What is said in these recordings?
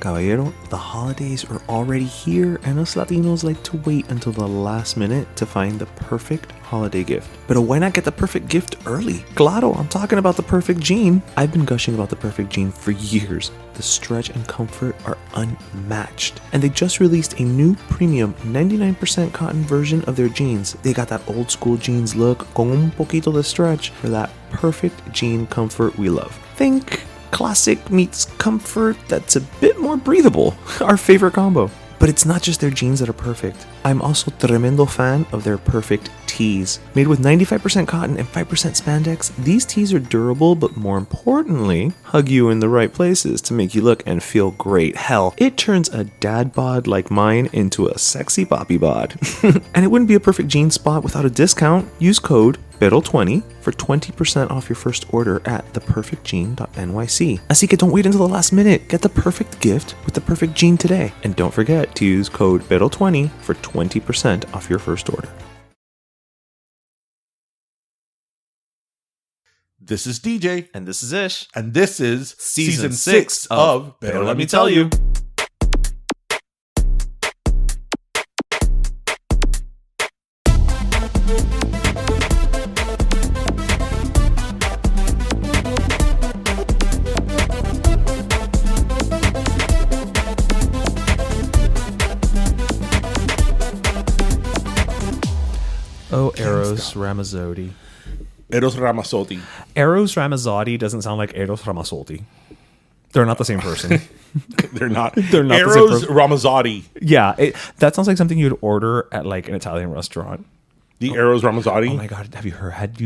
Caballero, the holidays are already here, and us Latinos like to wait until the last minute to find the perfect holiday gift. But why not get the perfect gift early? Claro, I'm talking about the perfect jean. I've been gushing about the perfect jean for years. The stretch and comfort are unmatched. And they just released a new premium 99% cotton version of their jeans. They got that old school jeans look con un poquito de stretch for that perfect jean comfort we love. Think classic meets comfort that's a bit more breathable. Our favorite combo. But it's not just their jeans that are perfect. I'm also tremendo fan of their perfect tees. Made with 95% cotton and 5% spandex, these tees are durable, but more importantly, hug you in the right places to make you look and feel great. Hell, it turns a dad bod like mine into a sexy poppy bod. And it wouldn't be a perfect jean spot without a discount. Use code BERO20 for 20% off your first order at theperfectjean.nyc. Así que don't wait until the last minute. Get the perfect gift with the perfect jean today. And don't forget to use code BERO20 for 20% off your first order. This is DJ. And this is Ish. And this is Season 6 of Pero Let Me Tell You. Oh, Eros Ramazzotti. Eros Ramazzotti. Eros Ramazzotti doesn't sound like Eros Ramazzotti. They're not the same person. They're not. They're not Eros the same Ramazzotti. Yeah, that sounds like something you'd order at like an Italian restaurant. The Eros Ramazzotti. Oh my god, have you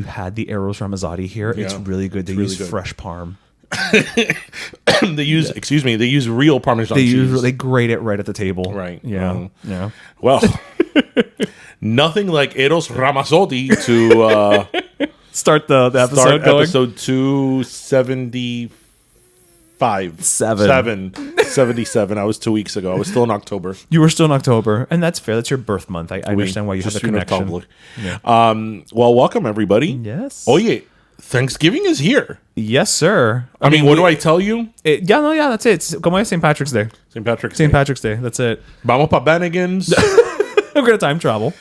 had the Eros Ramazzotti here? Yeah, it's really good. They really use good. fresh parm. They use real Parmesan cheese. They grate it right at the table. Right. Yeah. Yeah. Well, nothing like Eros Ramazzotti to Start the episode start going. episode 275. 77. I was 2 weeks ago. I was still in October. You were still in October, and that's fair. That's your birth month. I understand why you have the connection. Yeah. Well, welcome everybody. Yes. Oh yeah, Thanksgiving is here. Yes, sir. I mean, what do I tell you? That's it. It's como es St. Patrick's Day. St. Patrick's St. Day. Patrick's Day. That's it. Vamos pa Bennigan's. We're gonna time travel.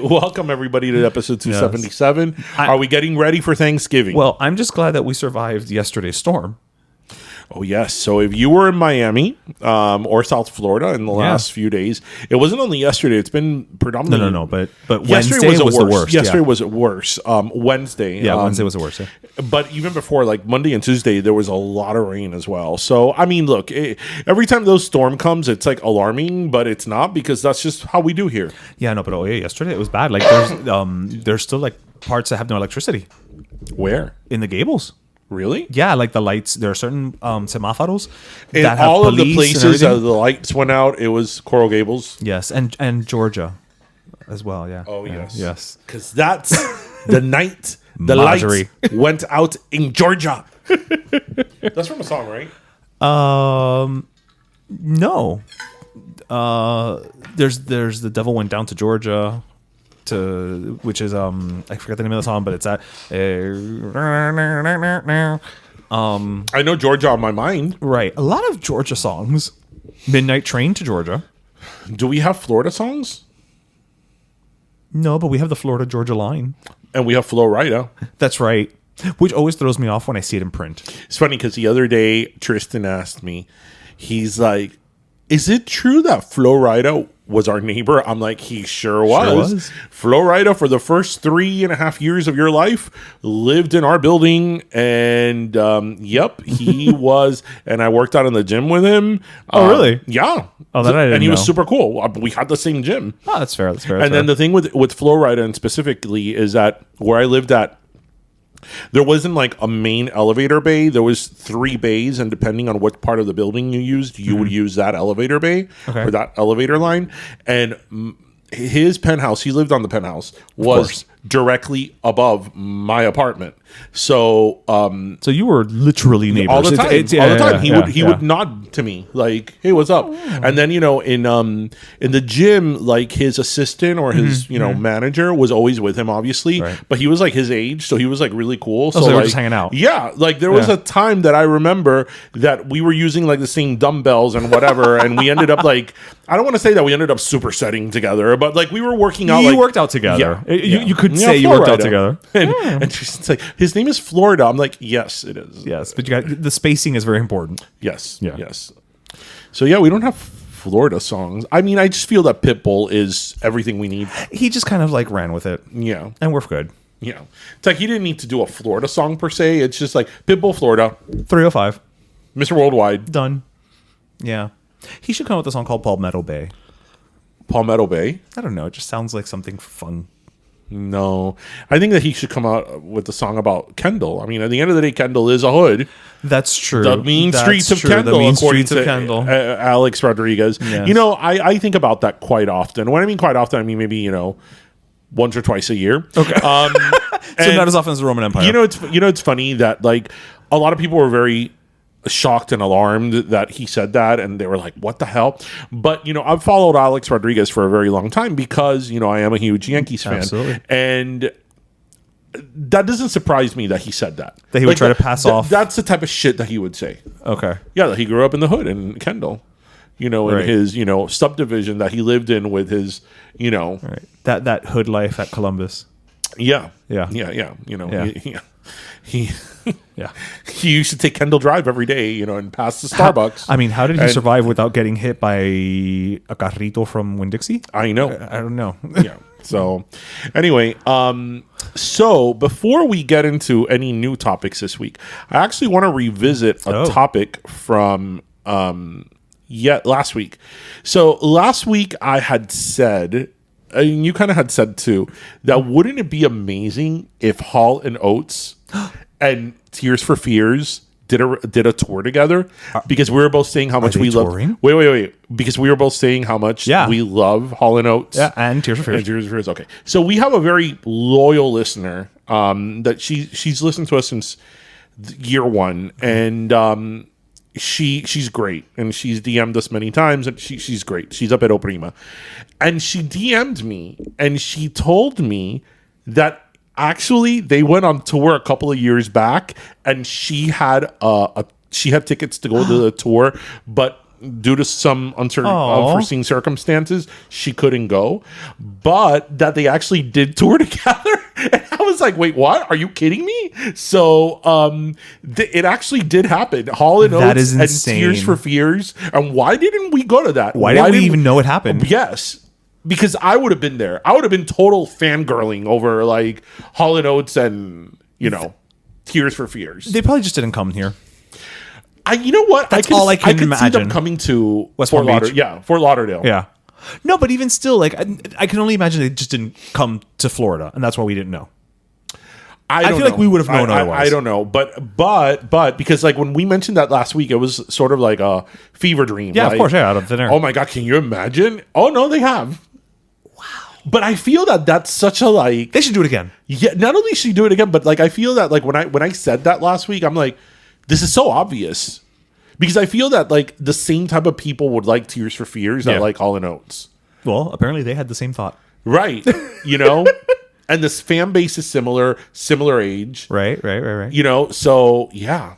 Welcome everybody to episode 277. Yes. Are we getting ready for Thanksgiving? Well, I'm just glad that we survived yesterday's storm. Oh, yes. So if you were in Miami or South Florida in the last few days, it wasn't only yesterday. It's been predominantly... No. But Wednesday was the worst. Yesterday was worse. Wednesday. Yeah, Wednesday was the worst. Yeah. But even before, like Monday and Tuesday, there was a lot of rain as well. So, I mean, look, every time those storm comes, it's like alarming, but it's not because that's just how we do here. Yeah, no, but yesterday it was bad. Like there's still like parts that have no electricity. Where? In the Gables. Really? Yeah, like the lights. There are certain semáforos In that have all of the police and places everything. the lights went out, it was Coral Gables. Yes, and Georgia as well. Yeah. Oh, Yeah, yes. Yes. Because that's the night the Marjorie. lights went out in Georgia. That's from a song, right? No. There's the devil went down to Georgia. Which is I forgot the name of the song, but it's at I know Georgia on my mind. right. A lot of Georgia songs. Midnight Train to Georgia. Do we have Florida songs? No, but we have the Florida Georgia line. And we have Flo Rida. That's right. Which always throws me off when I see it in print. It's funny because the other day Tristan asked me, he's like, is it true that Flo Rida was our neighbor? I'm like, he sure was. Flo Rida, for the first 3.5 years of your life, lived in our building. And yep, he was. And I worked out in the gym with him. Oh, really? Yeah. Oh, that I didn't And he was know. super cool. We had the same gym. Oh, that's fair. That's fair. And then the thing with Flo Rida and specifically is that where I lived at, there wasn't like a main elevator bay. There was 3 bays, and depending on what part of the building you used, you would use that elevator bay or that elevator line. And his penthouse, he lived on the penthouse, was directly above my apartment. So So you were literally neighbors all the time. All the time. He would yeah. nod to me like, "Hey, what's up?" And then in the gym, like his assistant or his manager was always with him, obviously. Right. But he was like his age, so he was like really cool. So they were just hanging out. Yeah, like there was a time that I remember that we were using like the same dumbbells and whatever, and we ended up like, I don't want to say that we ended up supersetting together, but like we were working out. You worked out together. Yeah, You could say you worked out together. And she's like, his name is Florida. I'm like, yes, it is. Yes, but the spacing is very important. Yes. Yeah. Yes. So yeah, we don't have Florida songs. I mean, I just feel that Pitbull is everything we need. He just kind of like ran with it. Yeah. And we're good. Yeah. It's like he didn't need to do a Florida song per se. It's just like Pitbull, Florida, 305. Mr. Worldwide. Done. Yeah. He should come up with a song called Palmetto Bay. Palmetto Bay. I don't know. It just sounds like something fun. No. I think that he should come out with a song about Kendall. I mean, at the end of the day, Kendall is a hood. That's true. The mean streets of Kendall, The mean according streets of to Kendall. Alex Rodriguez. Yes. You know, I think about that quite often. When I mean quite often, I mean maybe, once or twice a year. Okay. So not as often as the Roman Empire. It's funny that like a lot of people were very shocked and alarmed that he said that, and they were like, what the hell? But I've followed Alex Rodriguez for a very long time because I am a huge Yankees fan. Absolutely. And that doesn't surprise me that he said that That he would try to pass off. That's the type of shit that he would say. Okay. Yeah, that he grew up in the hood in Kendall, Right. in his subdivision that he lived in with his Right. That hood life at Columbus. yeah Yeah. He Yeah. he used to take Kendall Drive every day, and pass the Starbucks. I mean, how did he survive without getting hit by a carrito from Winn-Dixie? I know. I don't know. Yeah. So, anyway, so before we get into any new topics this week, I actually want to revisit a topic from last week. So last week I had said, and you kind of had said too, that wouldn't it be amazing if Hall and Oates and Tears for Fears did a tour together, because we were both saying how much we love. Wait. Because we were both saying how much we love Hall and Oates. Yeah, and Tears for Fears. And Tears for Fears. Okay, so we have a very loyal listener that she's listened to us since year one, and she's great, and she's DM'd us many times, and she's great. She's up at Oprima, and she DM'd me, and she told me that actually they went on tour a couple of years back, and she had tickets to go to the tour, but due to some unforeseen circumstances, she couldn't go. But that they actually did tour together. And I was like, wait, what? Are you kidding me? So it actually did happen. Hall and Oates and Tears for Fears. And why didn't we go to that? Why didn't we even know it happened? Yes. Because I would have been there. I would have been total fangirling over like Hall and Oates and, Tears for Fears. They probably just didn't come here. You know what? That's all I can could imagine. see them coming to West Fort Palm Lauderdale. Beach. Yeah, Fort Lauderdale. Yeah. No, but even still, like, I can only imagine they just didn't come to Florida, and that's why we didn't know. I feel like we would have known otherwise. I don't know, but because like when we mentioned that last week, it was sort of like a fever dream. Yeah, like, of course, out of thin air. Oh my god, can you imagine? Oh no, they have. Wow. But I feel that that's such a like. They should do it again. Yeah, not only should you do it again, but like I feel that like when I said that last week, I'm like, this is so obvious. Because I feel that like the same type of people would like Tears for Fears that like Hall and Oates. Well, apparently they had the same thought. Right. And this fan base is similar age. Right. So yeah.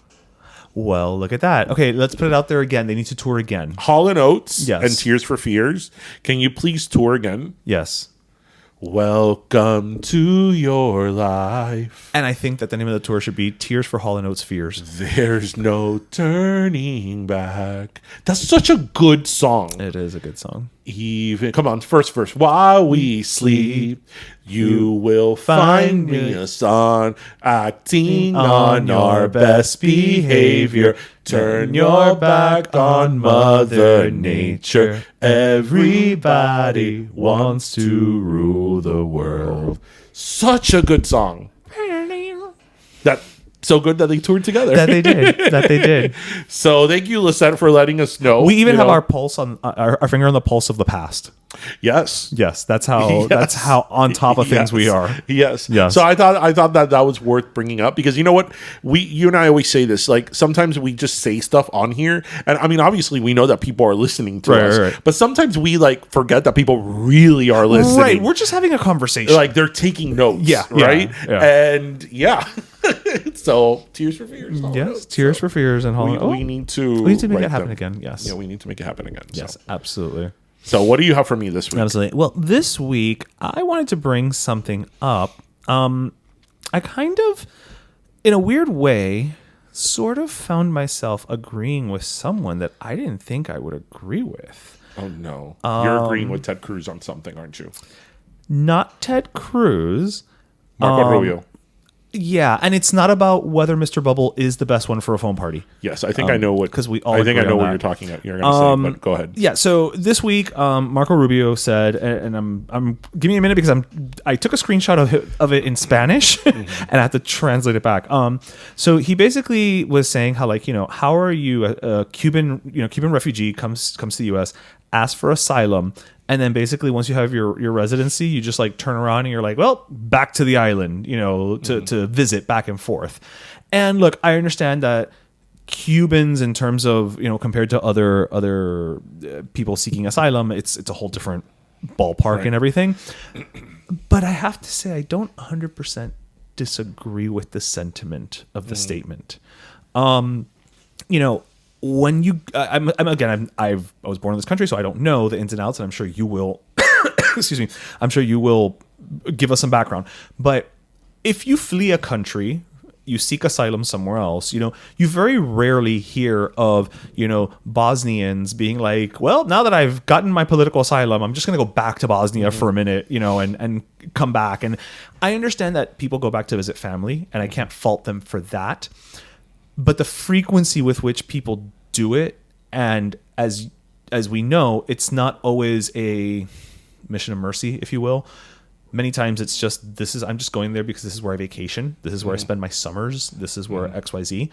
Well, look at that. Okay, let's put it out there again. They need to tour again. Hall and Oates Yes. and Tears for Fears. Can you please tour again? Yes. Welcome to your life. And I think that the name of the tour should be Tears for Hall and Oates Fears. There's no turning back. That's such a good song. It is a good song. Come on, first verse. While we sleep, you will find me a song acting on our best behavior. Turn your back on Mother Nature. Everybody wants to rule the world. Such a good song. That so good that they toured together. That they did. So thank you, Lisette, for letting us know. We even have our pulse on our finger on the pulse of the past. Yes. Yes, that's how Yes. on top of things we are. Yes. Yes. So I thought that was worth bringing up because you know what, you and I always say this. Like sometimes we just say stuff on here, and I mean obviously we know that people are listening to us, right. but sometimes we like forget that people really are listening. Right, we're just having a conversation. Like they're taking notes. Yeah, right. yeah. And yeah. So tears for fears. Yes, tears for fears and we need to make write it happen them. again. Yes. Yeah, we need to make it happen again. Yes, So. absolutely. So what do you have for me this week? Absolutely. Well, this week I wanted to bring something up. I kind of, in a weird way, sort of found myself agreeing with someone that I didn't think I would agree with. Oh no, you're agreeing with Ted Cruz on something, aren't you? Not Ted Cruz. Marco Rubio. Yeah, and it's not about whether Mr. Bubble is the best one for a phone party. Yes, I think I know what, because we all I think I agree know on what that. you're talking about. You're going to say, but go ahead. Yeah, so this week, Marco Rubio said, and I'm give me a minute because I took a screenshot of it in Spanish, and I have to translate it back. So he basically was saying how how are you a Cuban refugee comes to the U.S., asks for asylum, and then basically once you have your residency, you just like turn around and you're like, well, back to the island, to visit back and forth. And look, I understand that Cubans, in terms of compared to other people seeking asylum, it's a whole different ballpark Right. and everything. But I have to say, I don't 100% disagree with the sentiment of the statement. When you, I was born in this country, so I don't know the ins and outs, and I'm sure you will. Excuse me. I'm sure you will give us some background. But if you flee a country, you seek asylum somewhere else, you very rarely hear of, Bosnians being like, well, now that I've gotten my political asylum, I'm just going to go back to Bosnia for a minute, and come back. And I understand that people go back to visit family, and I can't fault them for that. But the frequency with which people do it, and as we know, it's not always a mission of mercy, if you will. Many times it's just, I'm just going there because this is where I vacation. This is where I spend my summers. This is where XYZ.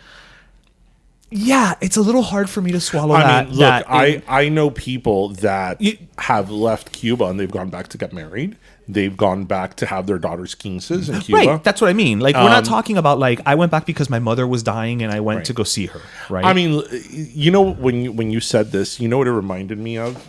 Yeah, it's a little hard for me to swallow that. Look, I know people that have left Cuba and they've gone back to get married. They've gone back to have their daughter's quinces in Cuba. Right, that's what I mean. Like, we're not talking about like, I went back because my mother was dying and I went to go see her, right? I mean, when you said this, what it reminded me of?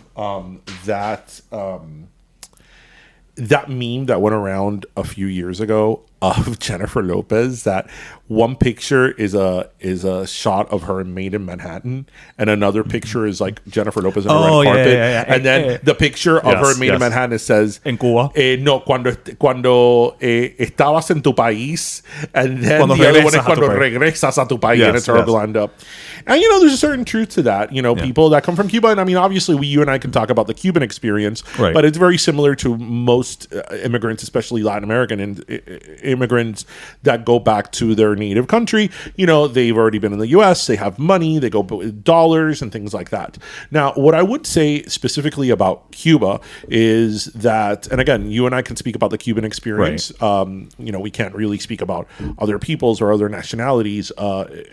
That meme that went around a few years ago of Jennifer Lopez, that one picture is a shot of her made in Manhattan, and another picture is like Jennifer Lopez on a red carpet, and then the picture of her made in Manhattan, it says en Cuba. No, cuando estabas en tu país, and then Cuando the other one is regresas a tu cuando país. regresas a tu país, Yes, and it's her yes. lined up. And there's a certain truth to that. People that come from Cuba, and I mean, obviously, you and I can talk about the Cuban experience, Right. but it's very similar to most immigrants, especially Latin American immigrants that go back to their native country. They've already been in the U.S., they have money, they go with dollars and things like that. Now, what I would say specifically about Cuba is that, and again, you and I can speak about the Cuban experience. Right. We can't really speak about other people's or other nationalities'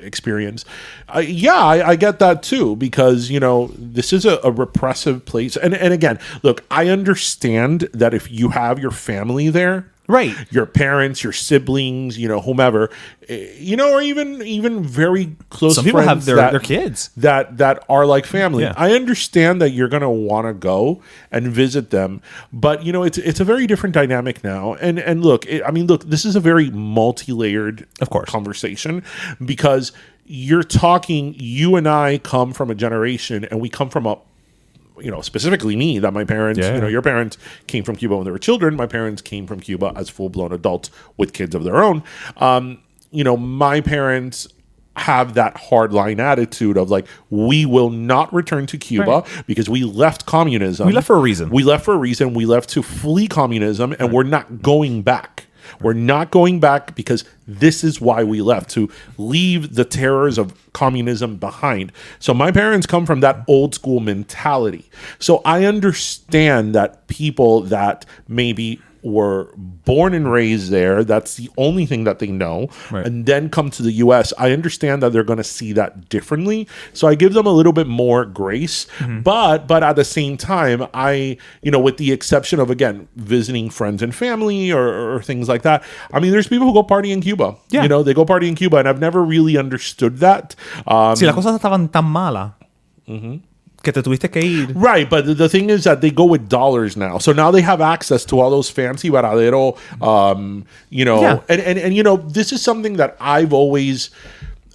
experience. I get that too, because this is a repressive place, and again, look, I understand that if you have your family there, Right. your parents, your siblings, whomever, or even very close. Some people have friends their kids that are like family. Yeah. I understand that you're gonna want to go and visit them, but it's a very different dynamic now. And look, this is a very multi-layered, Of course, conversation, because you and I come from a generation, and we come from a, specifically me, that my parents, your parents came from Cuba when they were children. My parents came from Cuba as full-blown adults with kids of their own. My parents have that hardline attitude of like, we will not return to Cuba because we left communism. We left for a reason. We left to flee communism, and we're not going back. We're not going back because this is why we left, to leave the terrors of communism behind. So my parents come from that old school mentality. So I understand that people that maybe were born and raised there. That's the only thing that they know. Right. And then come to the US. I understand that they're going to see that differently. So I give them a little bit more grace. But at the same time, with the exception of, again, visiting friends and family or things like that. I mean, there's people who go party in Cuba. Yeah. They go party in Cuba, and I've never really understood that. Si las cosas estaban tan malas que te tuviste que ir. Right, but the thing is that they go with dollars now. So now they have access to all those fancy varadero, and this is something that I've always,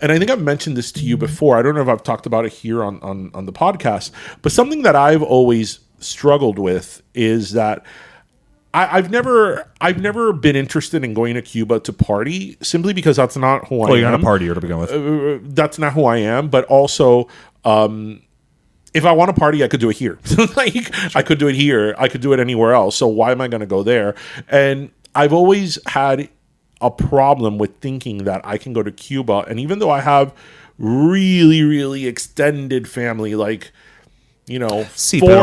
and I think I've mentioned this to you before. I don't know if I've talked about it here on the podcast, but something that I've always struggled with is that I've never been interested in going to Cuba to party simply because that's not who I am. Well, you're not a partier to begin with. That's not who I am, but also, if I want to party, I could do it here. I could do it here. I could do it anywhere else. So why am I going to go there? And I've always had a problem with thinking that I can go to Cuba. And even though I have really, really extended family, 4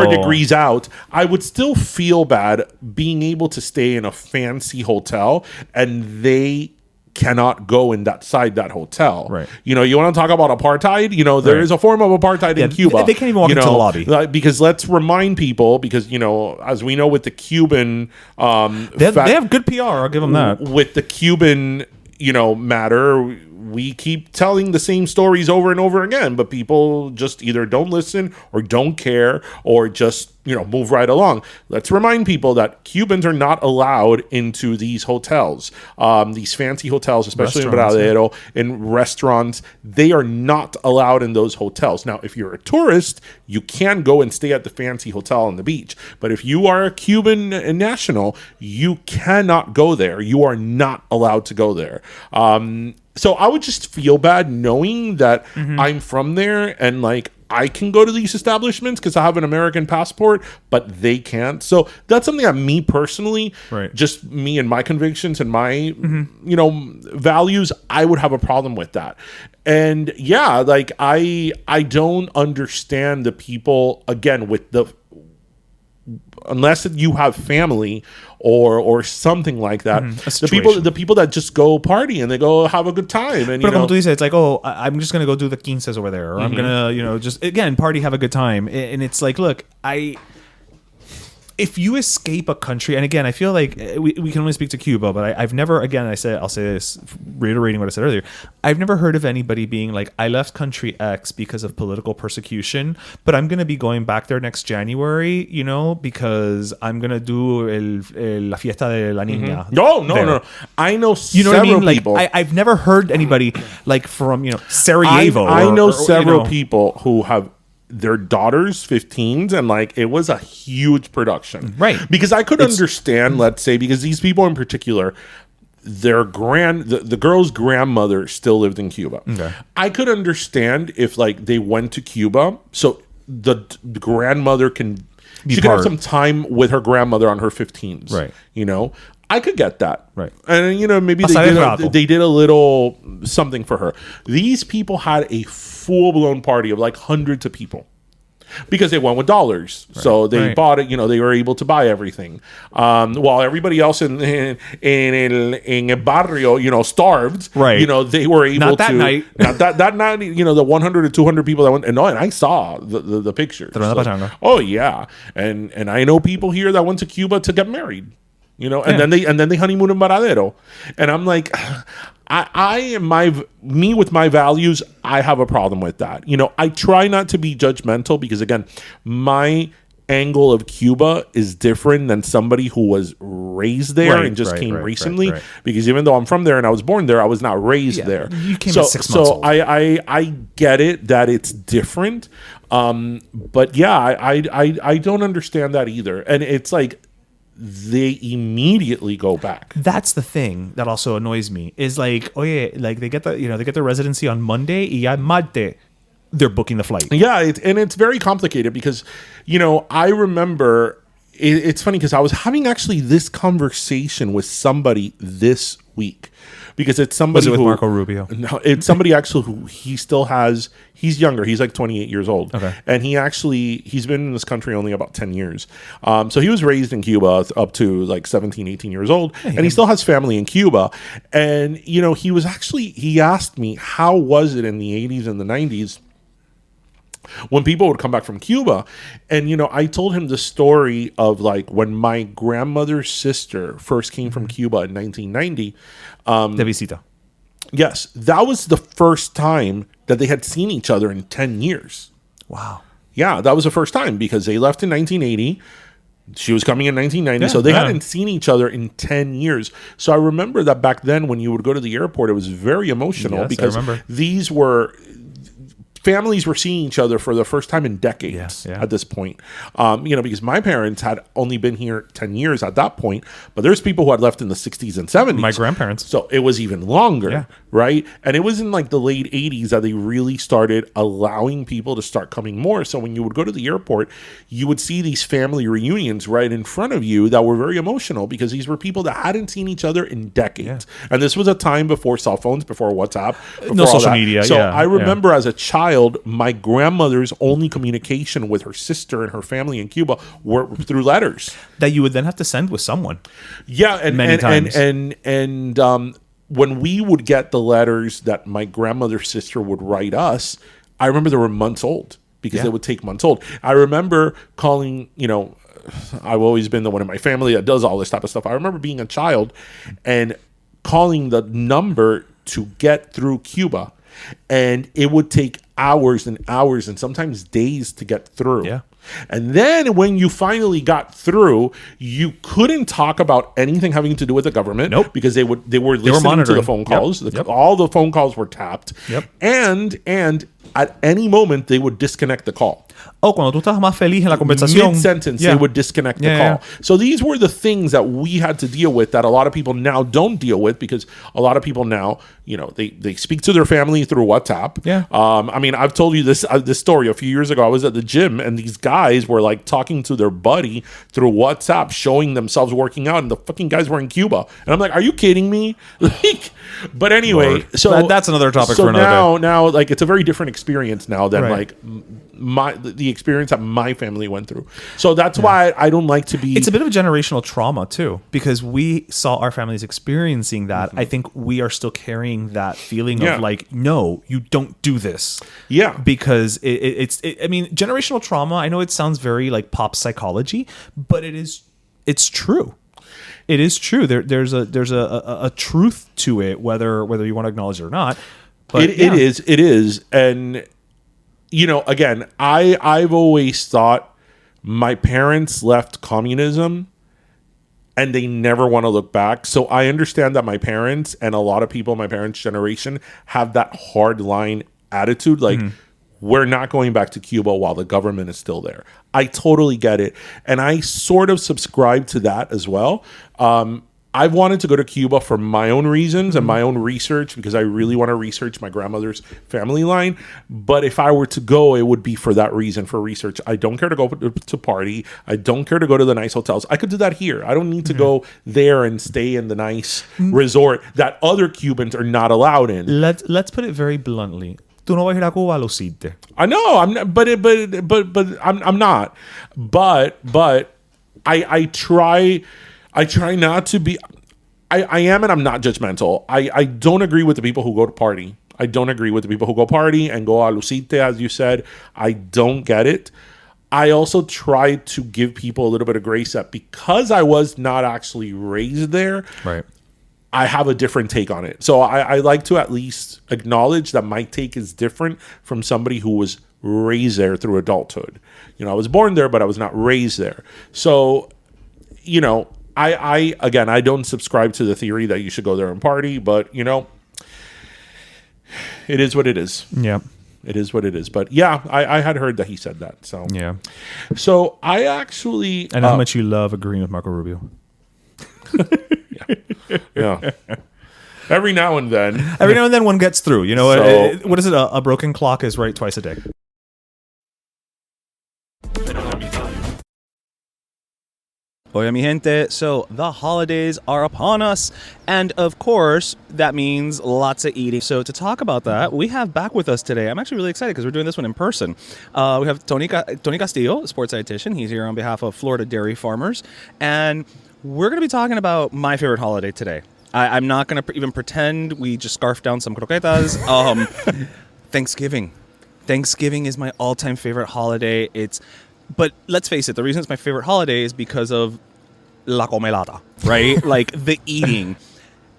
degrees out, I would still feel bad being able to stay in a fancy hotel and they cannot go inside that hotel. Right. You want to talk about apartheid? There is a form of apartheid in Cuba. They can't even walk into the lobby. Because let's remind people, because, as we know with the Cuban... they have good PR, I'll give them that. With the Cuban, matter... We keep telling the same stories over and over again, but people just either don't listen or don't care or just, move right along. Let's remind people that Cubans are not allowed into these hotels, these fancy hotels, especially in Varadero, in restaurants. They are not allowed in those hotels. Now, if you're a tourist, you can go and stay at the fancy hotel on the beach. But if you are a Cuban national, you cannot go there. You are not allowed to go there. So I would just feel bad knowing that I'm from there and I can go to these establishments because I have an American passport, but they can't. So that's something that me personally, just me and my convictions and my, values, I would have a problem with that. And yeah, I don't understand the people, again, with unless you have family or something like that, the people that just go party and they go have a good time. And como tú dices, it's like, I'm just gonna go do the quinces over there, or I'm gonna just again party, have a good time. And it's like, look, if you escape a country, and again, I feel like we can only speak to Cuba, but I've never, again, I'll say this, reiterating what I said earlier, I've never heard of anybody being like, I left country X because of political persecution, but I'm going to be going back there next January, because I'm going to do la fiesta de la niña. No. I know several people. I've never heard anybody from, Sarajevo. I know several people who have their daughters 15s and it was a huge production, right? Because I could understand, let's say, because these people in particular, the girl's grandmother still lived in Cuba. Okay. I could understand if they went to Cuba so the grandmother could have some time with her grandmother on her 15s, right? I could get that. Right. And, maybe they did a little something for her. These people had a full-blown party of hundreds of people because they went with dollars. Right. So they bought it, they were able to buy everything. While everybody else in el barrio, starved. Right. They were able not that to. Night. Not that night, the 100 or 200 people that went. And I saw the pictures. Oh, yeah. And I know people here that went to Cuba to get married. And then they honeymoon in Varadero, and I'm like, me with my values, I have a problem with that. I try not to be judgmental because again, my angle of Cuba is different than somebody who was raised there and just came recently. Right. Because even though I'm from there and I was born there, I was not raised there. You came at 6 months old. I get it that it's different, but yeah, I don't understand that either, and it's they immediately go back. That's the thing that also annoys me is they get the residency on Monday y ya Marte they're booking the flight. Yeah, it's very complicated because I remember it's funny because I was having actually this conversation with somebody this week because it's somebody Was it with who, Marco Rubio? No, it's somebody actually who he still has. He's younger. He's like 28 years old. Okay. And he's been in this country only about 10 years. So he was raised in Cuba up to like 17, 18 years old. And he still has family in Cuba. And, he asked me, how was it in the 80s and the 90s when people would come back from Cuba? And, I told him the story of like when my grandmother's sister first came from Cuba in 1990. De visita. Yes, that was the first time that they had seen each other in 10 years. Wow. Yeah, that was the first time because they left in 1980. She was coming in 1990, so they hadn't seen each other in 10 years. So I remember that back then when you would go to the airport, it was very emotional because families were seeing each other for the first time in decades at this point. Because my parents had only been here 10 years at that point, but there's people who had left in the 60s and 70s. My grandparents. So it was even longer, right? And it was in like the late 80s that they really started allowing people to start coming more. So when you would go to the airport, you would see these family reunions right in front of you that were very emotional because these were people that hadn't seen each other in decades. Yeah. And this was a time before cell phones, before WhatsApp, before no social media. So I remember as a child, my grandmother's only communication with her sister and her family in Cuba were through letters that you would then have to send with someone. Yeah, and many times. And when we would get the letters that my grandmother's sister would write us, I remember they were months old because they would take months old. I remember calling, I've always been the one in my family that does all this type of stuff. I remember being a child and calling the number to get through Cuba. And it would take hours and hours and sometimes days to get through. Yeah. And then when you finally got through, you couldn't talk about anything having to do with the government. Nope. Because they were listening to the phone calls. All the phone calls were tapped. Yep. And at any moment they would disconnect the call. Oh, cuando tú estás más feliz en la conversación. Mid-sentence, they would disconnect the call. Yeah. So these were the things that we had to deal with that a lot of people now don't deal with because a lot of people now, they speak to their family through WhatsApp. Yeah. I've told you this story a few years ago. I was at the gym and these guys were like talking to their buddy through WhatsApp, showing themselves working out, and the fucking guys were in Cuba. And I'm like, are you kidding me? But anyway, Lord. So that's another topic for another day. Now, like, it's a very different experience now than like the experience that my family went through. So that's why I don't like to be. It's a bit of a generational trauma too, because we saw our families experiencing that. Mm-hmm. I think we are still carrying that feeling of like, no, you don't do this. Yeah, because it's generational trauma. I know it sounds very like pop psychology, but it's true. It is true. There's a truth to it, whether you want to acknowledge it or not. But it is, and again, I've always thought my parents left communism, and they never want to look back. So I understand that my parents and a lot of people in my parents' generation have that hard line attitude, like. Mm-hmm. We're not going back to Cuba while the government is still there. I totally get it. And I sort of subscribe to that as well. I wanted to go to Cuba for my own reasons and my own research because I really want to research my grandmother's family line. But if I were to go, it would be for that reason, for research. I don't care to go to party. I don't care to go to the nice hotels. I could do that here. I don't need to go there and stay in the nice resort that other Cubans are not allowed in. Let's put it very bluntly. Tú no vas a ir a Cuba a lucirte. I know, I'm not, but I'm not. But I try not to be. I am, and I'm not judgmental. I don't agree with the people who go to party. I don't agree with the people who go party and go a lucirte, as you said. I don't get it. I also try to give people a little bit of grace that because I was not actually raised there. Right. I have a different take on it. So I like to at least acknowledge that my take is different from somebody who was raised there through adulthood. I was born there, but I was not raised there. So, I don't subscribe to the theory that you should go there and party, but, it is what it is. Yeah. It is what it is. But yeah, I had heard that he said that. So, yeah. So I actually. And how much you love agreeing with Marco Rubio. Yeah. Every now and then one gets through. What is it? A broken clock is right twice a day. Oye, mi gente, so the holidays are upon us, and of course, that means lots of eating. So to talk about that, we have back with us today, I'm actually really excited because we're doing this one in person. We have Tony Castillo, sports dietitian. He's here on behalf of Florida dairy farmers, and we're going to be talking about my favorite holiday today. I'm not going to even pretend we just scarfed down some croquetas. Thanksgiving. Thanksgiving is my all-time favorite holiday. But let's face it, the reason it's my favorite holiday is because of la comelada, right? Like the eating.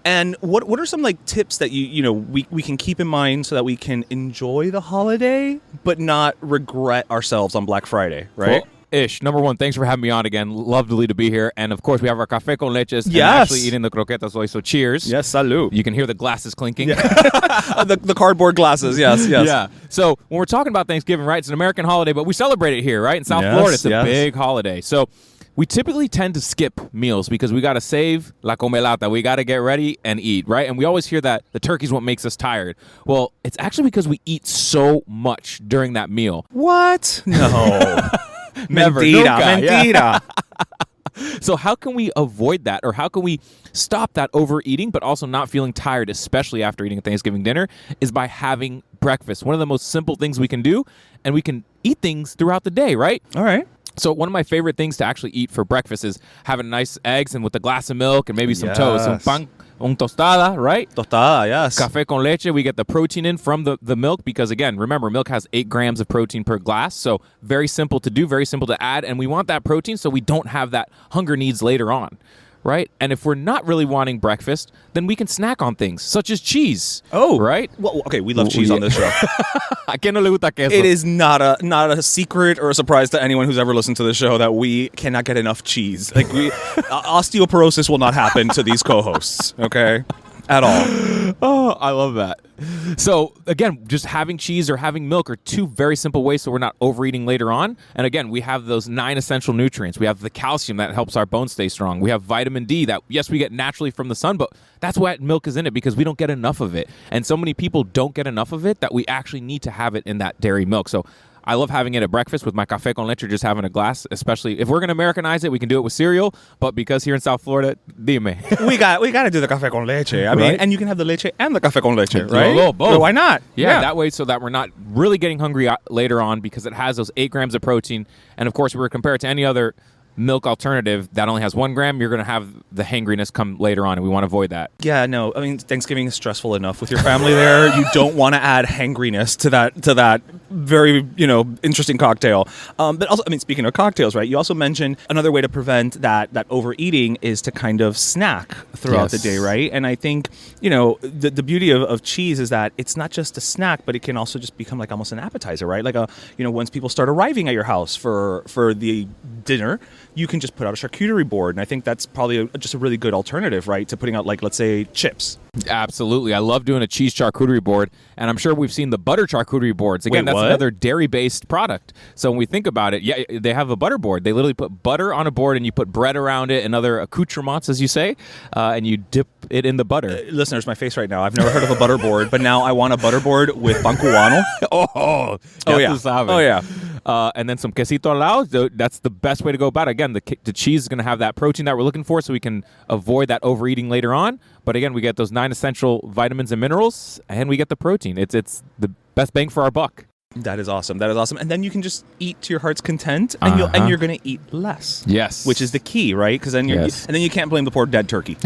And what are some like tips that we can keep in mind so that we can enjoy the holiday but not regret ourselves on Black Friday, right? Well, Ish, number one, thanks for having me on again. Lovely to be here. And of course, we have our café con leches. And actually eating the croquetas hoy, so cheers. Yes, salud. You can hear the glasses clinking. Yeah. the cardboard glasses, yes. Yeah. So when we're talking about Thanksgiving, right, it's an American holiday, but we celebrate it here, right? In South Florida, it's a big holiday. So we typically tend to skip meals because we got to save la comelata. We got to get ready and eat, right? And we always hear that the turkey's what makes us tired. Well, it's actually because we eat so much during that meal. What? No. Never. Mentira. Yeah. So how can we avoid that, or how can we stop that overeating but also not feeling tired, especially after eating a Thanksgiving dinner, is by having breakfast. One of the most simple things we can do, and we can eat things throughout the day, right? All right. So one of my favorite things to actually eat for breakfast is having nice eggs and with a glass of milk and maybe some toast, some pan, un tostada, right? Tostada, yes. Café con leche, we get the protein in from the milk because, again, remember, milk has 8 grams of protein per glass, so very simple to do, very simple to add, and we want that protein so we don't have that hunger needs later on, right? And if we're not really wanting breakfast, then we can snack on things, such as cheese. Oh. Right? Well, okay, we love cheese on this show. ¿A quién no le gusta queso? It is not a secret or a surprise to anyone who's ever listened to the show that we cannot get enough cheese. Like osteoporosis will not happen to these co-hosts, okay? At all. Oh, I love that. So, again, just having cheese or having milk are 2 very simple ways so we're not overeating later on. And again, we have those 9 essential nutrients. We have the calcium that helps our bones stay strong. We have vitamin D that, yes, we get naturally from the sun, but that's why milk is in it because we don't get enough of it. And so many people don't get enough of it that we actually need to have it in that dairy milk. So I love having it at breakfast with my café con leche, just having a glass, especially if we're going to Americanize it, we can do it with cereal. But because here in South Florida, dime. we got to do the café con leche. I mean, and you can have the leche and the café con leche, right? Both. So why not? Yeah, that way so that we're not really getting hungry later on because it has those 8 grams of protein. And of course, we were compared to any other milk alternative that only has 1 gram, you're going to have the hangriness come later on, and we want to avoid that. Yeah, no, I mean, Thanksgiving is stressful enough with your family there. You don't want to add hangriness to that very, interesting cocktail. But also, I mean, speaking of cocktails, right, you also mentioned another way to prevent that overeating is to kind of snack throughout the day, right? And I think, the beauty of cheese is that it's not just a snack, but it can also just become like almost an appetizer, right? Like, once people start arriving at your house for the dinner, you can just put out a charcuterie board. And I think that's probably just a really good alternative, right, to putting out, like, let's say, chips. Absolutely. I love doing a cheese charcuterie board, and I'm sure we've seen the butter charcuterie boards. Again, that's another dairy-based product. So when we think about it, yeah, they have a butter board. They literally put butter on a board, and you put bread around it and other accoutrements, as you say, and you dip it in the butter. Listeners, my face right now. I've never heard of a butter board, but now I want a butter board with pan cubano. Oh, yeah. And then some quesito al lado. That's the best way to go about it. Again, the cheese is going to have that protein that we're looking for so we can avoid that overeating later on. But again, we get those 9 essential vitamins and minerals, and we get the protein. It's the best bang for our buck. That is awesome. And then you can just eat to your heart's content, and you're going to eat less. Yes, which is the key, right? Because then and then you can't blame the poor dead turkey.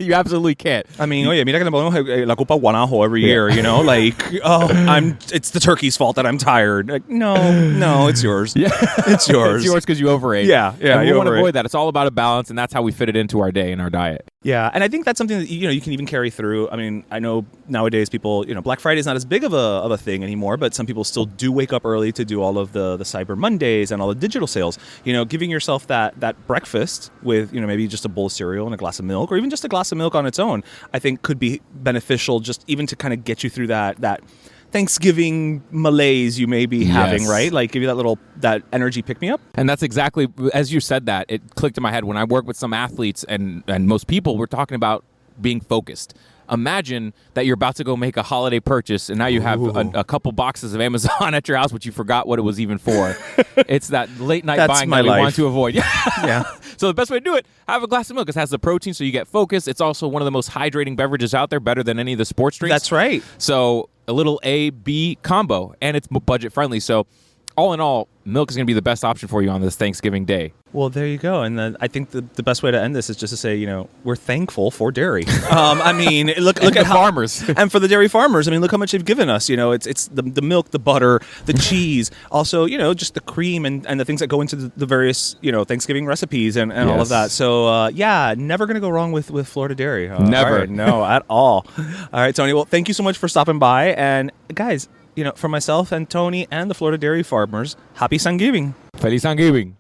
You absolutely can't. I mean, oye, mira que le ponemos la culpa a Guanajo every year, it's the turkey's fault that I'm tired. Like, no, it's yours. Yeah, it's yours. It's yours because you overate. Yeah. And we want to avoid that. It's all about a balance, and that's how we fit it into our day and our diet. Yeah, and I think that's something that you can even carry through. I mean, I know nowadays people, Black Friday is not as big of a thing anymore, but some people still do wake up early to do all of the Cyber Mondays and all the digital sales. Giving yourself that breakfast with maybe just a bowl of cereal and a glass of milk, or even just a glass of milk on its own, I think could be beneficial just even to kind of get you through that Thanksgiving malaise you may be having, right? Like give you that energy pick me up. And that's exactly, as you said that, it clicked in my head when I work with some athletes and most people, we're talking about being focused. Imagine that you're about to go make a holiday purchase, and now you have a couple boxes of Amazon at your house, but you forgot what it was even for. It's that late night buying that we want to avoid. Yeah. So the best way to do it, have a glass of milk. It has the protein, so you get focus. It's also one of the most hydrating beverages out there, better than any of the sports drinks. That's right. So a little A-B combo, and it's budget friendly. So all in all, milk is going to be the best option for you on this Thanksgiving Day. Well, there you go. And I think the best way to end this is just to say, we're thankful for dairy. I mean, look at the farmers. And for the dairy farmers. I mean, look how much they've given us. It's the milk, the butter, the cheese, also, just the cream and the things that go into the various, Thanksgiving recipes and all of that. So, never going to go wrong with Florida dairy. Never. Right, no, at all. All right, Tony. Well, thank you so much for stopping by. And guys, for myself and Tony and the Florida dairy farmers, happy Thanksgiving. Feliz Thanksgiving.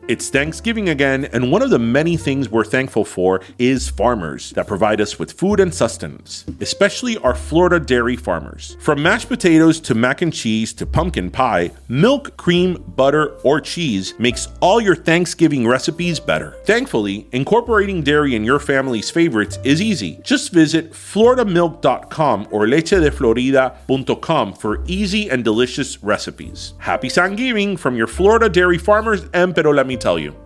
It's Thanksgiving again, and one of the many things we're thankful for is farmers that provide us with food and sustenance, especially our Florida dairy farmers. From mashed potatoes to mac and cheese to pumpkin pie, milk, cream, butter, or cheese makes all your Thanksgiving recipes better. Thankfully, incorporating dairy in your family's favorites is easy. Just visit floridamilk.com or lechedeflorida.com for easy and delicious recipes. Happy Thanksgiving from your Florida dairy farmers, and pero let me tell you.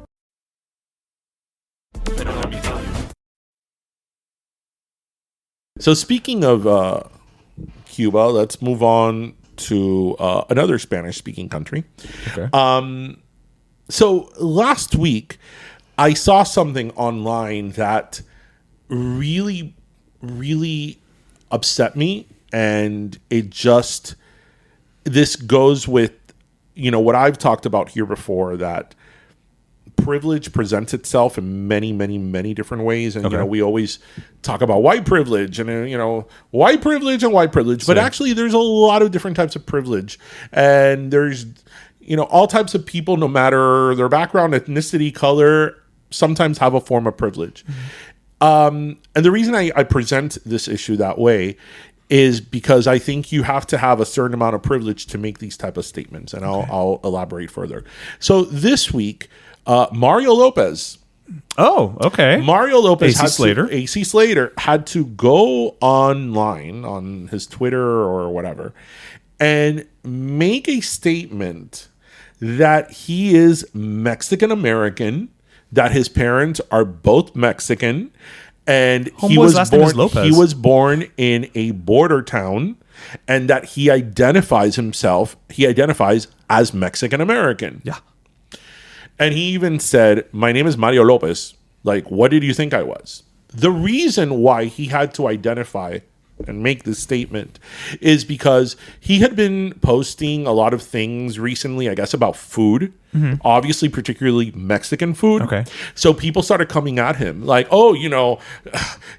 So speaking of Cuba, let's move on to another Spanish-speaking country. Okay. So last week, I saw something online that really, really upset me, and this goes with, what I've talked about here before, that privilege presents itself in many, many, many different ways. And, we always talk about white privilege and, white privilege and white privilege. But actually, there's a lot of different types of privilege. And there's, all types of people, no matter their background, ethnicity, color, sometimes have a form of privilege. And the reason I present this issue that way is because I think you have to have a certain amount of privilege to make these type of statements. And I'll elaborate further. So this week, Mario Lopez. Oh, okay. Mario Lopez AC Slater had to go online on his Twitter or whatever and make a statement that he is Mexican American, that his parents are both Mexican, and he was born in a border town, and that he identifies as Mexican American. Yeah. And he even said, "My name is Mario Lopez. Like, what did you think I was?" The reason why he had to identify and make this statement is because he had been posting a lot of things recently, I guess, about food, obviously, particularly Mexican food. Okay. So people started coming at him like, "Oh,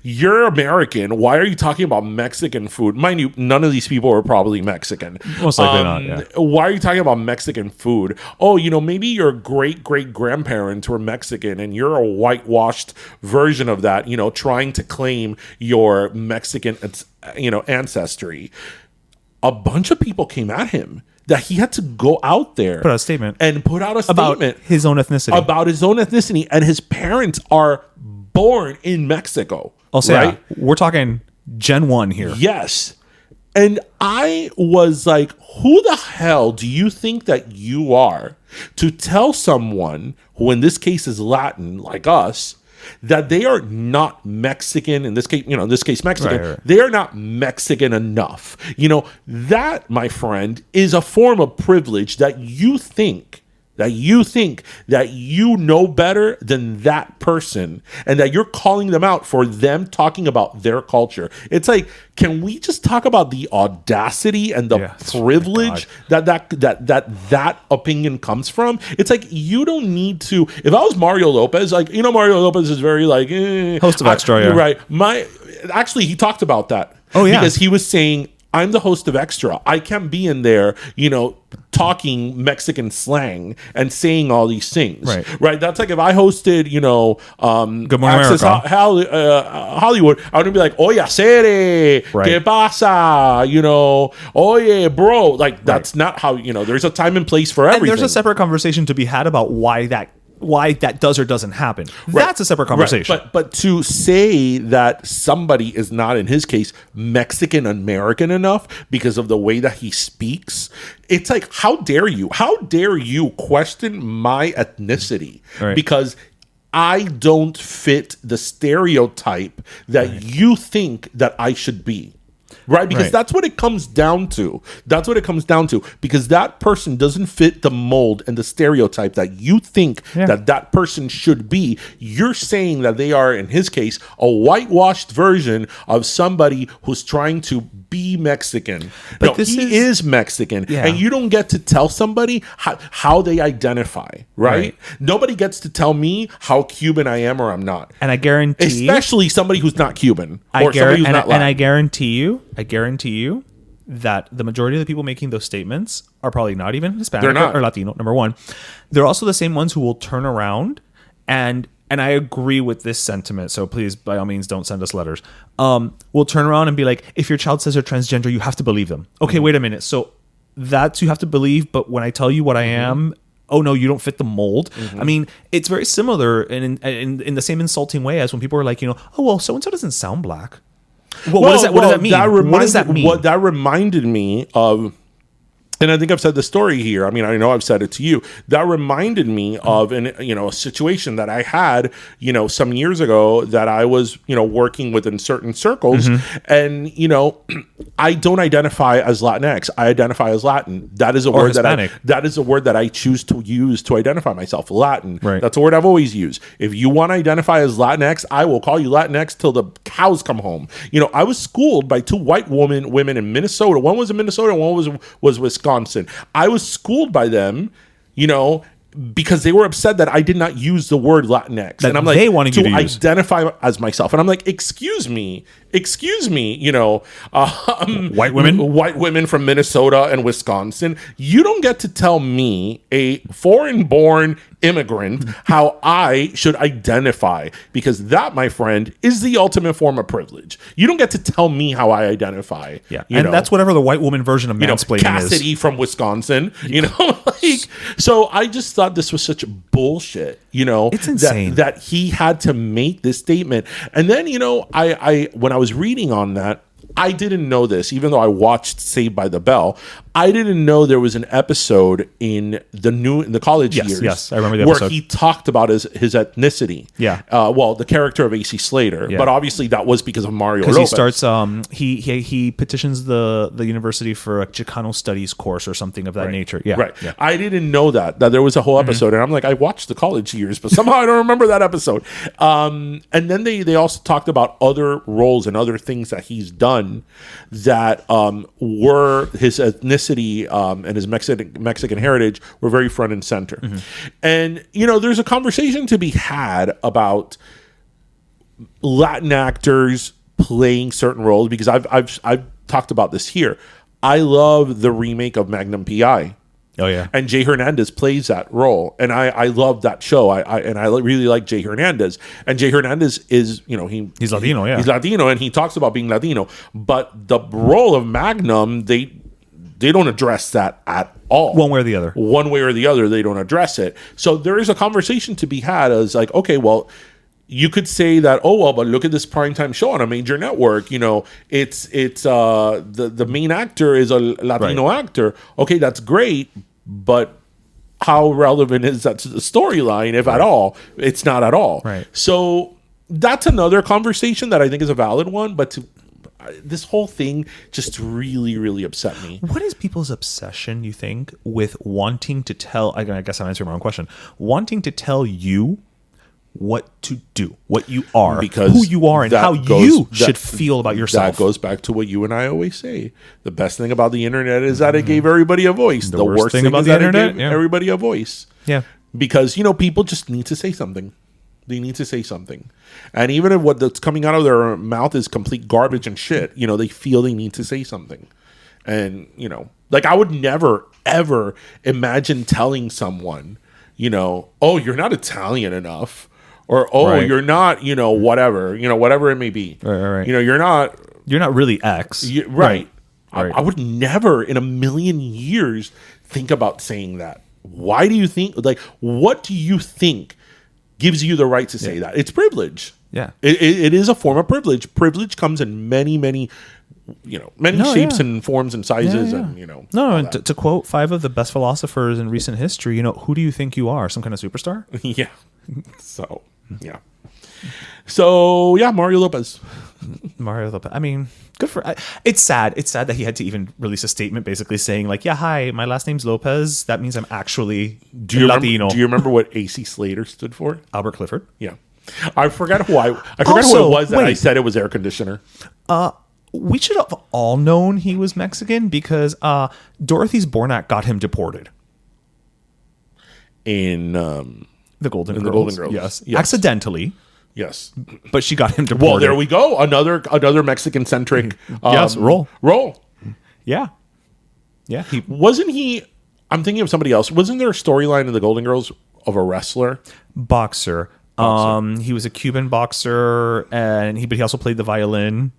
you're American. Why are you talking about Mexican food?" Mind you, none of these people are probably Mexican. Most likely not, yeah. Why are you talking about Mexican food? Oh, maybe your great-great-grandparents were Mexican and you're a whitewashed version of that, trying to claim your Mexican, ancestry. A bunch of people came at him that he had to go out there, put out a statement about his own ethnicity, and his parents are born in Mexico. Also, right? We're talking Gen 1 here. Yes. And I was like, who the hell do you think that you are to tell someone who in this case is Latin, like us, that they are not Mexican, in this case, Mexican, right. They are not Mexican enough. That, my friend, is a form of privilege that you think that you know better than that person, and that you're calling them out for them talking about their culture. It's like, can we just talk about the audacity and the privilege that opinion comes from? It's like, you don't need to. If I was Mario Lopez, Mario Lopez is very host of Extra, yeah. Right. Actually, he talked about that. Oh, yeah. Because he was saying, I'm the host of Extra. I can't be in there, talking Mexican slang and saying all these things. Right. That's like if I hosted, Good Morning Access Hollywood, I would be like, oye, sere, ¿qué pasa? Oye, bro. Like, that's not how, there's a time and place for everything. And there's a separate conversation to be had about why that why that does or doesn't happen. That's a separate conversation. Right. But to say that somebody is not, in his case, Mexican American enough because of the way that he speaks, it's like, how dare you? How dare you question my ethnicity? Right. Because I don't fit the stereotype that you think that I should be. Right? Because that's what it comes down to. That's what it comes down to. Because that person doesn't fit the mold and the stereotype that you think that person should be. You're saying that they are, in his case, a whitewashed version of somebody who's trying to be Mexican. But no, he is Mexican. Yeah. And you don't get to tell somebody how they identify. Right? Nobody gets to tell me how Cuban I am or I'm not. And I guarantee, especially somebody who's not Cuban or somebody who's not Latin. And I guarantee you that the majority of the people making those statements are probably not even Hispanic or Latino, number one. They're also the same ones who will turn around and I agree with this sentiment, so please, by all means, don't send us letters. We'll turn around and be like, if your child says they're transgender, you have to believe them. Okay, wait a minute. So that's you have to believe, but when I tell you what I am, oh no, you don't fit the mold. I mean, it's very similar in the same insulting way as when people are like, oh well, so-and-so doesn't sound black. Well, what does that mean? What does that mean? What that reminded me of, and I think I've said the story here. I mean, I know I've said it to you. That reminded me of a situation that I had, some years ago that I was, working within certain circles, and I don't identify as Latinx. I identify as Latin. That is a word that is a word that I choose to use to identify myself. Latin. Right. That's a word I've always used. If you want to identify as Latinx, I will call you Latinx till the cows come home. I was schooled by two white women in Minnesota. One was in Minnesota, and one was Wisconsin. I was schooled by them, because they were upset that I did not use the word Latinx. And I'm like, they wanted you to identify as myself. And I'm like, excuse me, white women from Minnesota and Wisconsin, you don't get to tell me, a foreign-born immigrant, how I should identify, because that, my friend, is the ultimate form of privilege. You don't get to tell me how I identify. Yeah, that's whatever the white woman version of mansplaining is. Cassidy from Wisconsin, so I just thought this was such bullshit, It's insane that he had to make this statement. And then, I when I was reading on that, I didn't know this, even though I watched Saved by the Bell. I didn't know there was an episode in the college years. Yes, I remember the episode where he talked about his ethnicity. Yeah. The character of AC Slater, but obviously that was because of Mario Lopez. Because he starts, he petitions the university for a Chicano studies course or something of that nature. Yeah. Right. Yeah. I didn't know that there was a whole episode, and I'm like, I watched the college years, but somehow I don't remember that episode. And then they also talked about other roles and other things that he's done that were his ethnicity and his Mexican heritage were very front and center. And there's a conversation to be had about Latin actors playing certain roles, because I've talked about this here. I love the remake of Magnum PI. Oh yeah, and Jay Hernandez plays that role, and I love that show. I really like Jay Hernandez, and Jay Hernandez is he's Latino, he's Latino, and he talks about being Latino. But the role of Magnum, they don't address that at all. One way or the other, they don't address it. So there is a conversation to be had as like, okay, well, you could say that, but look at this primetime show on a major network. It's the main actor is a Latino actor. Okay, that's great, but how relevant is that to the storyline, if at all? It's not at all. Right. So that's another conversation that I think is a valid one, but this whole thing just really, really upset me. What is people's obsession, you think, with wanting to tell, I guess I'm answering my own question, wanting to tell you what to do, what you are, because who you are, and how you should feel about yourself. That goes back to what you and I always say. The best thing about the internet is that it gave everybody a voice. The worst thing about the internet, it gave everybody a voice. Yeah. Because, people just need to say something. They need to say something. And even if what's coming out of their mouth is complete garbage and shit, they feel they need to say something. And, I would never, ever imagine telling someone, you're not Italian enough. Or, right. You're not, whatever, whatever it may be. Right. You're not really X. Right. I would never in a million years think about saying that. Why do you think, what do you think gives you the right to say that. It's privilege. Yeah. It is a form of privilege. Privilege comes in many shapes and forms and sizes, and No, and to quote 5 of the best philosophers in recent history, who do you think you are? Some kind of superstar? Yeah. So yeah. So yeah, Mario Lopez. Mario Lopez. I mean, good for. It's sad. It's sad that he had to even release a statement, basically saying like, "Yeah, hi, my last name's Lopez. That means I'm actually Latino." Do you remember what AC Slater stood for? Albert Clifford. Yeah. I forgot who I forgot who it was that I said it was air conditioner. We should have all known he was Mexican because Dorothy's Bornak got him deported In the Golden Girls. The Golden Girls. Yes. Yes. Accidentally, yes. but she got him deported. Well, there we go. Another Mexican centric Yes, role. Yeah. Yeah. Wasn't he? I'm thinking of somebody else. Wasn't there a storyline in the Golden Girls of a wrestler? Boxer. He was a Cuban boxer, and he also played the violin.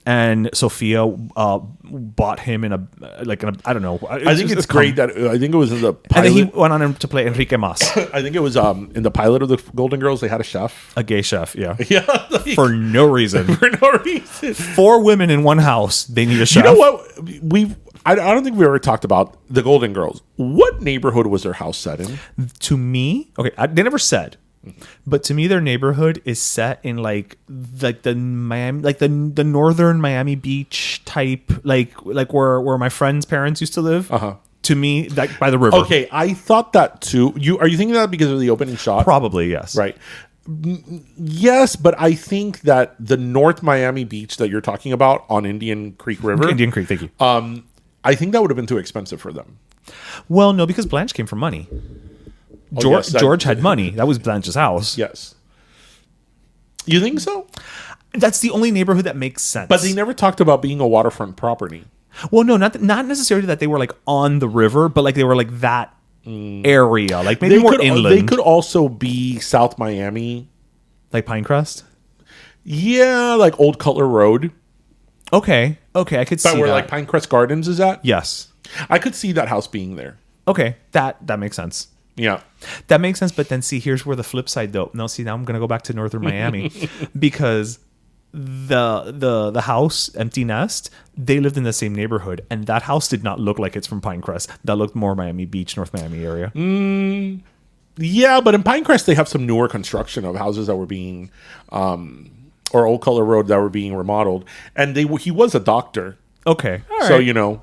And Sophia bought him in a I don't know. I think it's great that I think it was in the pilot. And then he went on to play Enrique Mas. I think it was in the pilot of the Golden Girls. They had a chef, A gay chef, yeah. yeah, For no reason. for no reason. 4 women in one house. They need a chef. You know what? I don't think we ever talked about the Golden Girls. What neighborhood was their house set in? To me, okay, they never said, but to me, their neighborhood is set in like the Miami, like the northern Miami Beach type, like where my friend's parents used to live. To me, like by the river. Okay, I thought that too. Are you thinking that because of the opening shot? Probably yes. Right. Yes, but I think that the North Miami Beach that you're talking about on Indian Creek River, Indian Creek, thank you. I think that would have been too expensive for them. Well, no, because Blanche came from money. George had money. That was Blanche's house. Yes. You think so? That's the only neighborhood that makes sense. But they never talked about being a waterfront property. Well, no, not necessarily that they were like on the river, but like they were like that area, like maybe more inland. They could also be South Miami, like Pinecrest. Yeah, like Old Cutler Road. Okay, I could see But where that. like Pinecrest Gardens is at. Yes. I could see that house being there. Okay, that makes sense. Yeah. That makes sense, but then see, here's where the flip side though. No, see, now I'm gonna go back to northern Miami because the house, Empty Nest, they lived in the same neighborhood, and that house did not look like it's from Pinecrest. That looked more Miami Beach, North Miami area. Yeah, but in Pinecrest they have some newer construction of houses that were being, or Old Cutler Road that were being remodeled, and he was a doctor. Okay, all right. So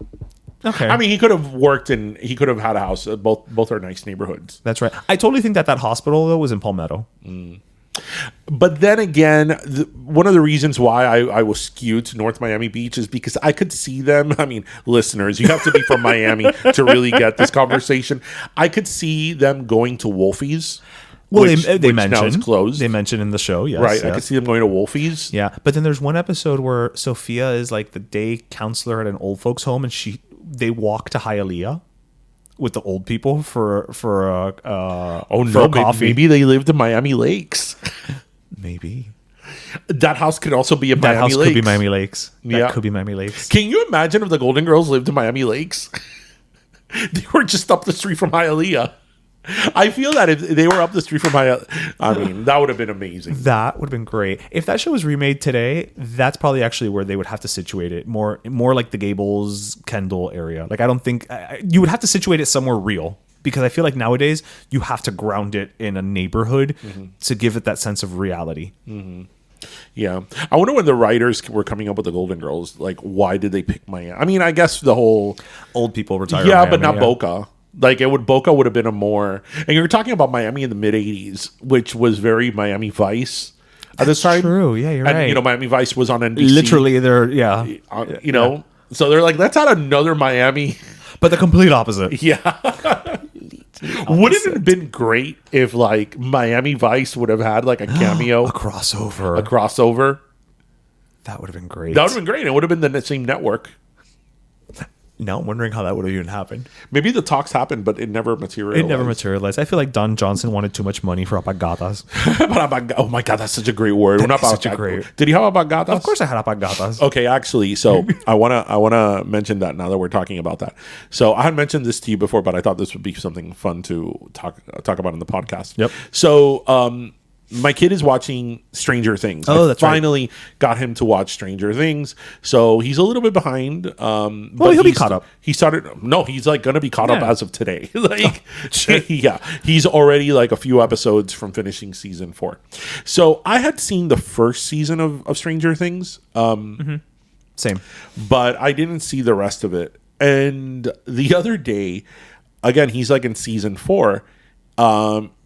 okay. I mean, he could have worked and he could have had a house. Both are nice neighborhoods. That's right. I totally think that hospital though was in Palmetto. But then again, one of the reasons why I was skewed to North Miami Beach is because I could see them. I mean, listeners, you have to be from Miami to really get this conversation. I could see them going to Wolfie's. Well, which they mentioned now is closed. They mentioned in the show, yes. Right. Yes. I could see them going to Wolfie's. Yeah, but then there's one episode where Sophia is like the day counselor at an old folks home, and they walk to Hialeah with the old people for coffee. Maybe they lived in Miami Lakes. Maybe that house could also be in that Miami house Lakes. could be Miami Lakes. Yeah. That could be Miami Lakes. Can you imagine if the Golden Girls lived in Miami Lakes? They were just up the street from Hialeah. I feel that if they were up the street from Hialeah, I mean, that would have been amazing. That would have been great. If that show was remade today, that's probably actually where they would have to situate it. More like the Gables, Kendall area. Like, I don't think you would have to situate it somewhere real, because I feel like nowadays you have to ground it in a neighborhood to give it that sense of reality. Yeah. I wonder when the writers were coming up with the Golden Girls, like, why did they pick Miami? I mean, I guess the whole old people retire. Yeah, Miami, but not Boca. Like, Boca would have been a more, and you're talking about Miami in the mid '80s, which was very Miami Vice at this time. True, yeah, you're right. And Miami Vice was on NBC. Literally, they're so they're like, let's add another Miami, but the complete opposite. Yeah. Wouldn't it have been great if like Miami Vice would have had like a cameo, a crossover? That would have been great. That would have been great. It would have been the same network. Now I'm wondering how that would have even happened. Maybe the talks happened, but it never materialized. I feel like Don Johnson wanted too much money for apagatas. Oh my God, that's such a great word. Did you have apagatas? Of course I had apagatas. Okay, actually, so I wanna mention that now that we're talking about that. So I had mentioned this to you before, but I thought this would be something fun to talk about in the podcast. Yep. So my kid is watching Stranger Things. Oh, I that's right. finally got him to watch Stranger Things, so he's a little bit behind. But he'll be caught up. He started. No, he's like going to be caught up Yeah. as of today. Like, yeah, he's already like a few episodes from finishing season 4. So I had seen the first season of Stranger Things, Same. but I didn't see the rest of it. And the other day, again, he's like in season 4.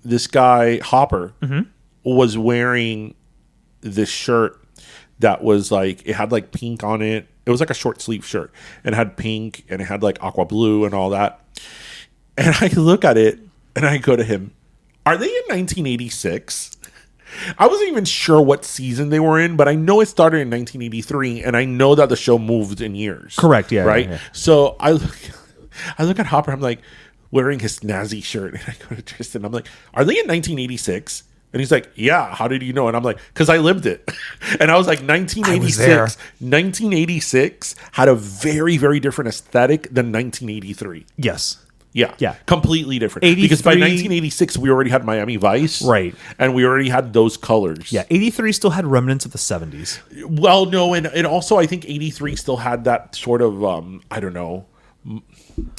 This guy Hopper was wearing this shirt that was like, it had like pink on it. It was like a short sleeve shirt and it had pink and it had like aqua blue and all that. And I look at it and I go to him, are they in 1986? I wasn't even sure what season they were in, but I know it started in 1983 and I know that the show moved in years. Correct, yeah, Right? yeah. So I look at Hopper, I'm like, wearing his snazzy shirt. And I go to Tristan, I'm like, are they in 1986? And he's like, yeah, how did you know? And I'm like, because I lived it. And I was like, 1986 had a very, very different aesthetic than 1983. Yes. Yeah. Yeah. Completely different. 83 Because by 1986, we already had Miami Vice. Right. And we already had those colors. Yeah. 83 still had remnants of the 70s. Well, no. And also, I think 83 still had that sort of, I don't know,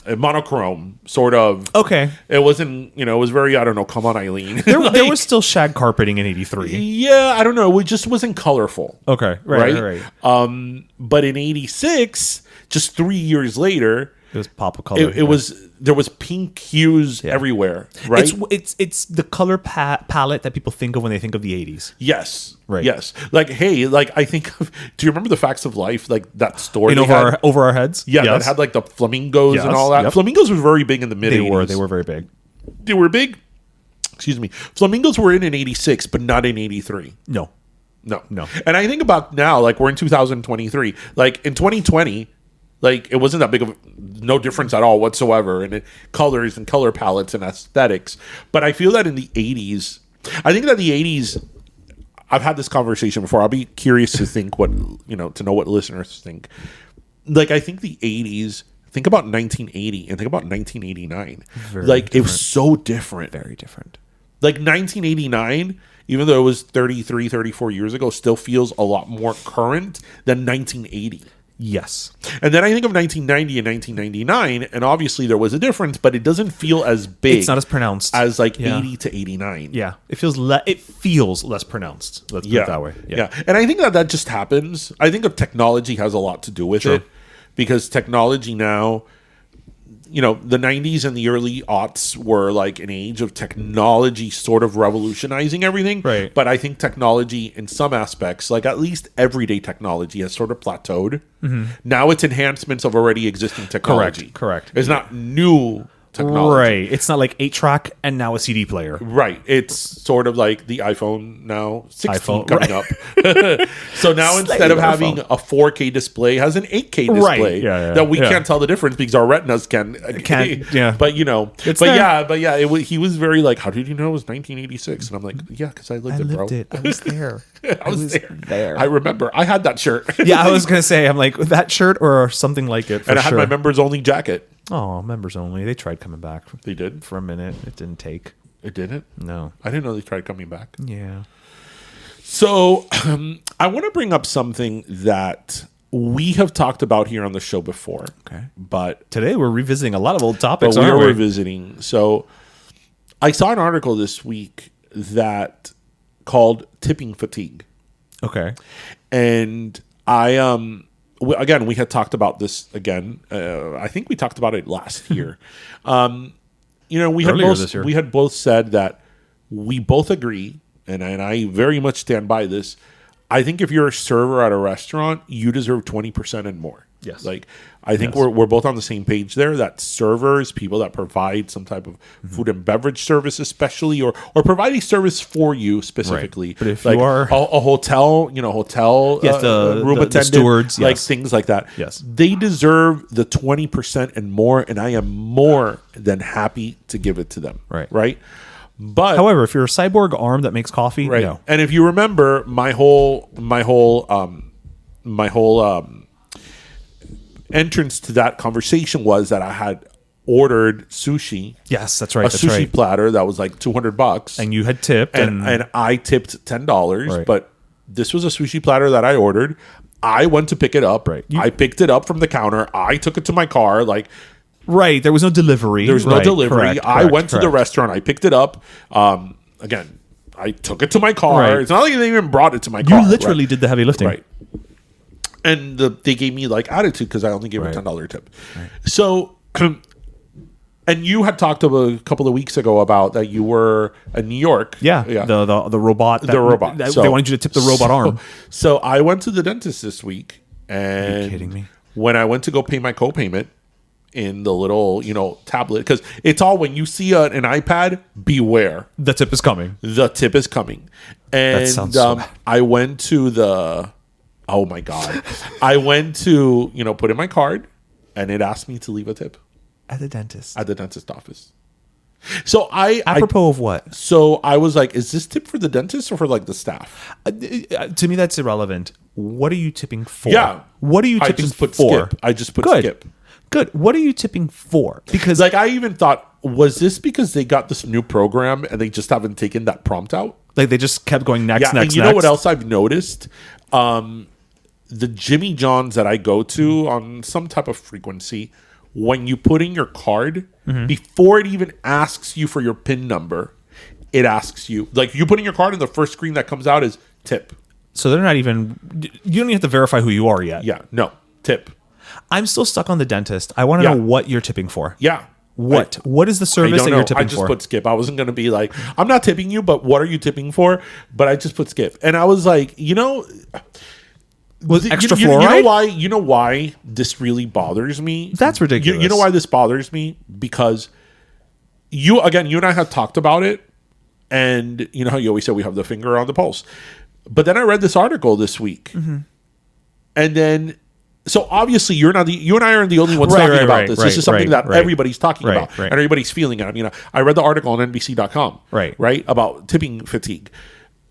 a monochrome sort of. Okay. It wasn't, it was very, I don't know, come on, Eileen. There Like, was still shag carpeting in 83. yeah, I don't know. It just wasn't colorful. Okay. Right. But in 86, just 3 years later, It was pop of color. there was pink hues everywhere, right? It's the color palette that people think of when they think of the 80s. Yes. Right. Yes. Like, hey, like I think of, do you remember the Facts of Life? Like that story Over our heads? Yeah, Yes. that had like the flamingos and Yes, all that. yep. Flamingos were very big in the mid 80s. They were very big. They were big. Excuse me. Flamingos were in 86, but not in 83. No. No. No. And I think about now, like we're in 2023. Like in 2020, like it wasn't that big of no difference at all whatsoever in colors and color palettes and aesthetics. But I feel that in the 80s, I think that the 80s, I've had this conversation before. I'll be curious to think to know what listeners think. Like I think the 80s, think about 1980 and think about 1989. It was so different. Very different. Like 1989, even though it was 33, 34 years ago, still feels a lot more current than 1980. Yes. And then I think of 1990 and 1999, and obviously there was a difference, but it doesn't feel as big. It's not as pronounced as like Yeah. 80 to 89. Yeah, it feels less pronounced. Let's put it that way. Yeah. And I think that just happens. I think technology has a lot to do with it, because technology now, the 90s and the early aughts were like an age of technology sort of revolutionizing everything. Right. But I think technology in some aspects, like at least everyday technology, has sort of plateaued. Mm-hmm. Now it's enhancements of already existing technology. Correct. It's not new technology. Right. It's not like 8-track and now a CD player. Right. It's sort of like the iPhone now 16 iPhone, coming up. So now instead of having a 4K display, it has an 8K display Right. Yeah, that we can't tell the difference because our retinas can't. Yeah. But It's but there. yeah, he was very like, how did you know it was 1986? And I'm like, yeah, because I lived it, bro. I was there. I was there. I remember. I had that shirt. Yeah, I was gonna say, I'm like that shirt or something like it. For And I had sure. my members only jacket. Oh, members only. They tried coming back. They did? For a minute. It didn't take. It didn't? No. I didn't know they tried coming back. Yeah. So I want to bring up something that we have talked about here on the show before. Okay. But Today we're revisiting a lot of old topics. we aren't are we? revisiting. So I saw an article this week that called tipping fatigue. Okay. And I again, we had talked about this again. I think we talked about it last year. Earlier this year. We had both said that we both agree, and I very much stand by this. I think if you're a server at a restaurant, you deserve 20% and more. Yes. Like I think we're both on the same page there, that servers, people that provide some type of food and beverage service especially, or provide a service for you specifically. Right. But if like you are a hotel, room the attendant, stewards, like yes. things like that. Yes. They deserve the 20% and more, and I am more than happy to give it to them. Right. Right. But However, if you're a cyborg arm that makes coffee, right. no. And if you remember, my whole entrance to that conversation was that I had ordered sushi. Yes, that's right. A That's sushi right. platter that was like $200, And you had tipped, and I tipped $10. Right. But this was a sushi platter that I ordered. I went to pick it up. Right. I picked it up from the counter. I took it to my car. Like, right. There was no delivery. there was no Right, delivery. correct, I went to the correct. restaurant. I picked it up. Again, I took it to my car. Right. It's not like they even brought it to my car. You literally did the heavy lifting. Right. And they gave me like attitude because I only gave Right. a $10 tip. So, and you had talked a couple of weeks ago about that you were in New York. Yeah. The robot. The robot. They So- wanted you to tip the robot arm. So I went to the dentist this week, and Are you kidding me? when I went to go pay my copayment in the little tablet, because it's all, when you see an iPad, beware, The tip is coming. the tip is coming. And sounds so bad. I went to the, oh my god, I went to put in my card, and it asked me to leave a tip At the dentist. at the dentist office. So I Apropos of what? so I was like, is this tip for the dentist or for like the staff? To me, that's irrelevant. What are you tipping for? Yeah. What are you I tipping just put for? skip. I just put Good. skip. Good. What are you tipping for? Because Like, I even thought, was this because they got this new program and they just haven't taken that prompt out? like they just kept going next, Yeah, next, and you know what else I've noticed? The Jimmy John's that I go to on some type of frequency, when you put in your card, before it even asks you for your PIN number, it asks you, like, you put in your card and the first screen that comes out is tip. So they're not even. You don't even have to verify who you are yet. Yeah, no, tip. I'm still stuck on the dentist. I want to Yeah. know what you're tipping for. Yeah. What is the I service don't that know. you're tipping I just for? put skip. I wasn't going to be like, I'm not tipping you, but what are you tipping for? But I just put skip. And I was like, Was extra you fluoride? You know why this really bothers me? That's ridiculous. You know why this bothers me? Because you and I have talked about it, and you know how you always say we have the finger on the pulse. But then I read this article this week, and then so obviously you and I aren't the only ones Right, talking right, about right, this. right, This is something right, that right. everybody's talking Right, about, right. and everybody's feeling it. I mean, I read the article on NBC.com, Right. about tipping fatigue.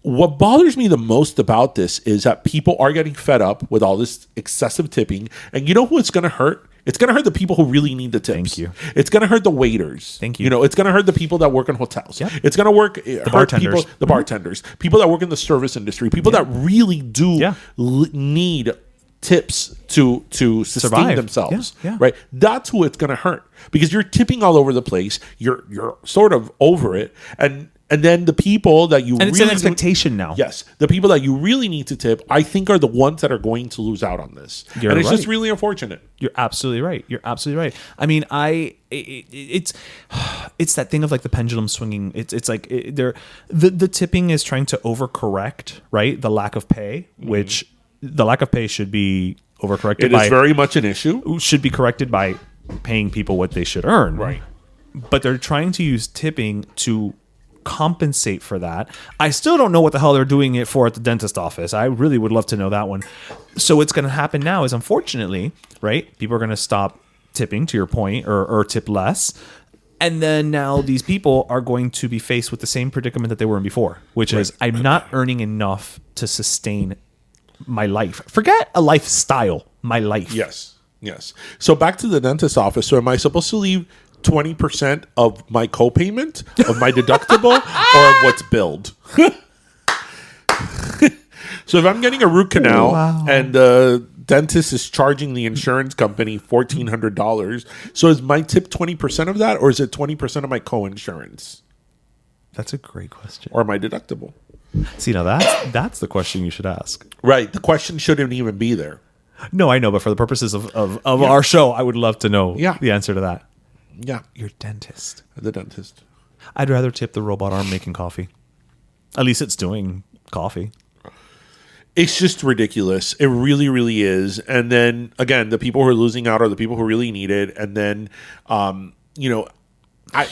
What bothers me the most about this is that people are getting fed up with all this excessive tipping. And you know who it's going to hurt? It's going to hurt the people who really need the tips. Thank you. It's going to hurt the waiters. Thank you. It's going to hurt the people that work in hotels. Yep. It's going to hurt bartenders. the bartenders, people that work in the service industry, people that really do Yeah. need tips to sustain Survive. themselves. Yeah, yeah. Right? That's who it's going to hurt, because you're tipping all over the place. You're sort of over it, and then the people that you And it's really an expectation now. Yes, the people that you really need to tip, I think, are the ones that are going to lose out on this. You're and it's just right. really unfortunate. You're absolutely right. You're absolutely right. I mean, it's that thing of like the pendulum swinging. It's like the tipping is trying to overcorrect, right? The lack of pay, which the lack of pay should be overcorrected. It is very much an issue. should be corrected by paying people what they should earn. Right. But they're trying to use tipping to compensate for that. I still don't know what the hell they're doing it for at the dentist office. I really would love to know that one. So what's going to happen now is, unfortunately, right, people are going to stop tipping, to your point, or tip less. And then now these people are going to be faced with the same predicament that they were in before, which is, I'm not earning enough to sustain my life. Forget a lifestyle, my life. Yes. So back to the dentist office. So am I supposed to leave 20% of my copayment, of my deductible, or of what's billed? So if I'm getting a root canal and the dentist is charging the insurance company $1,400, so is my tip 20% of that, or is it 20% of my co-insurance That's a great question. or my deductible? See, now that's the question you should ask. Right. The question shouldn't even be there. No, I know, but for the purposes of our show, I would love to know the answer to that. Yeah. Your dentist. The dentist. I'd rather tip the robot arm making coffee. At least it's doing coffee. It's just ridiculous. It really, really is. And then again, the people who are losing out are the people who really need it. And then,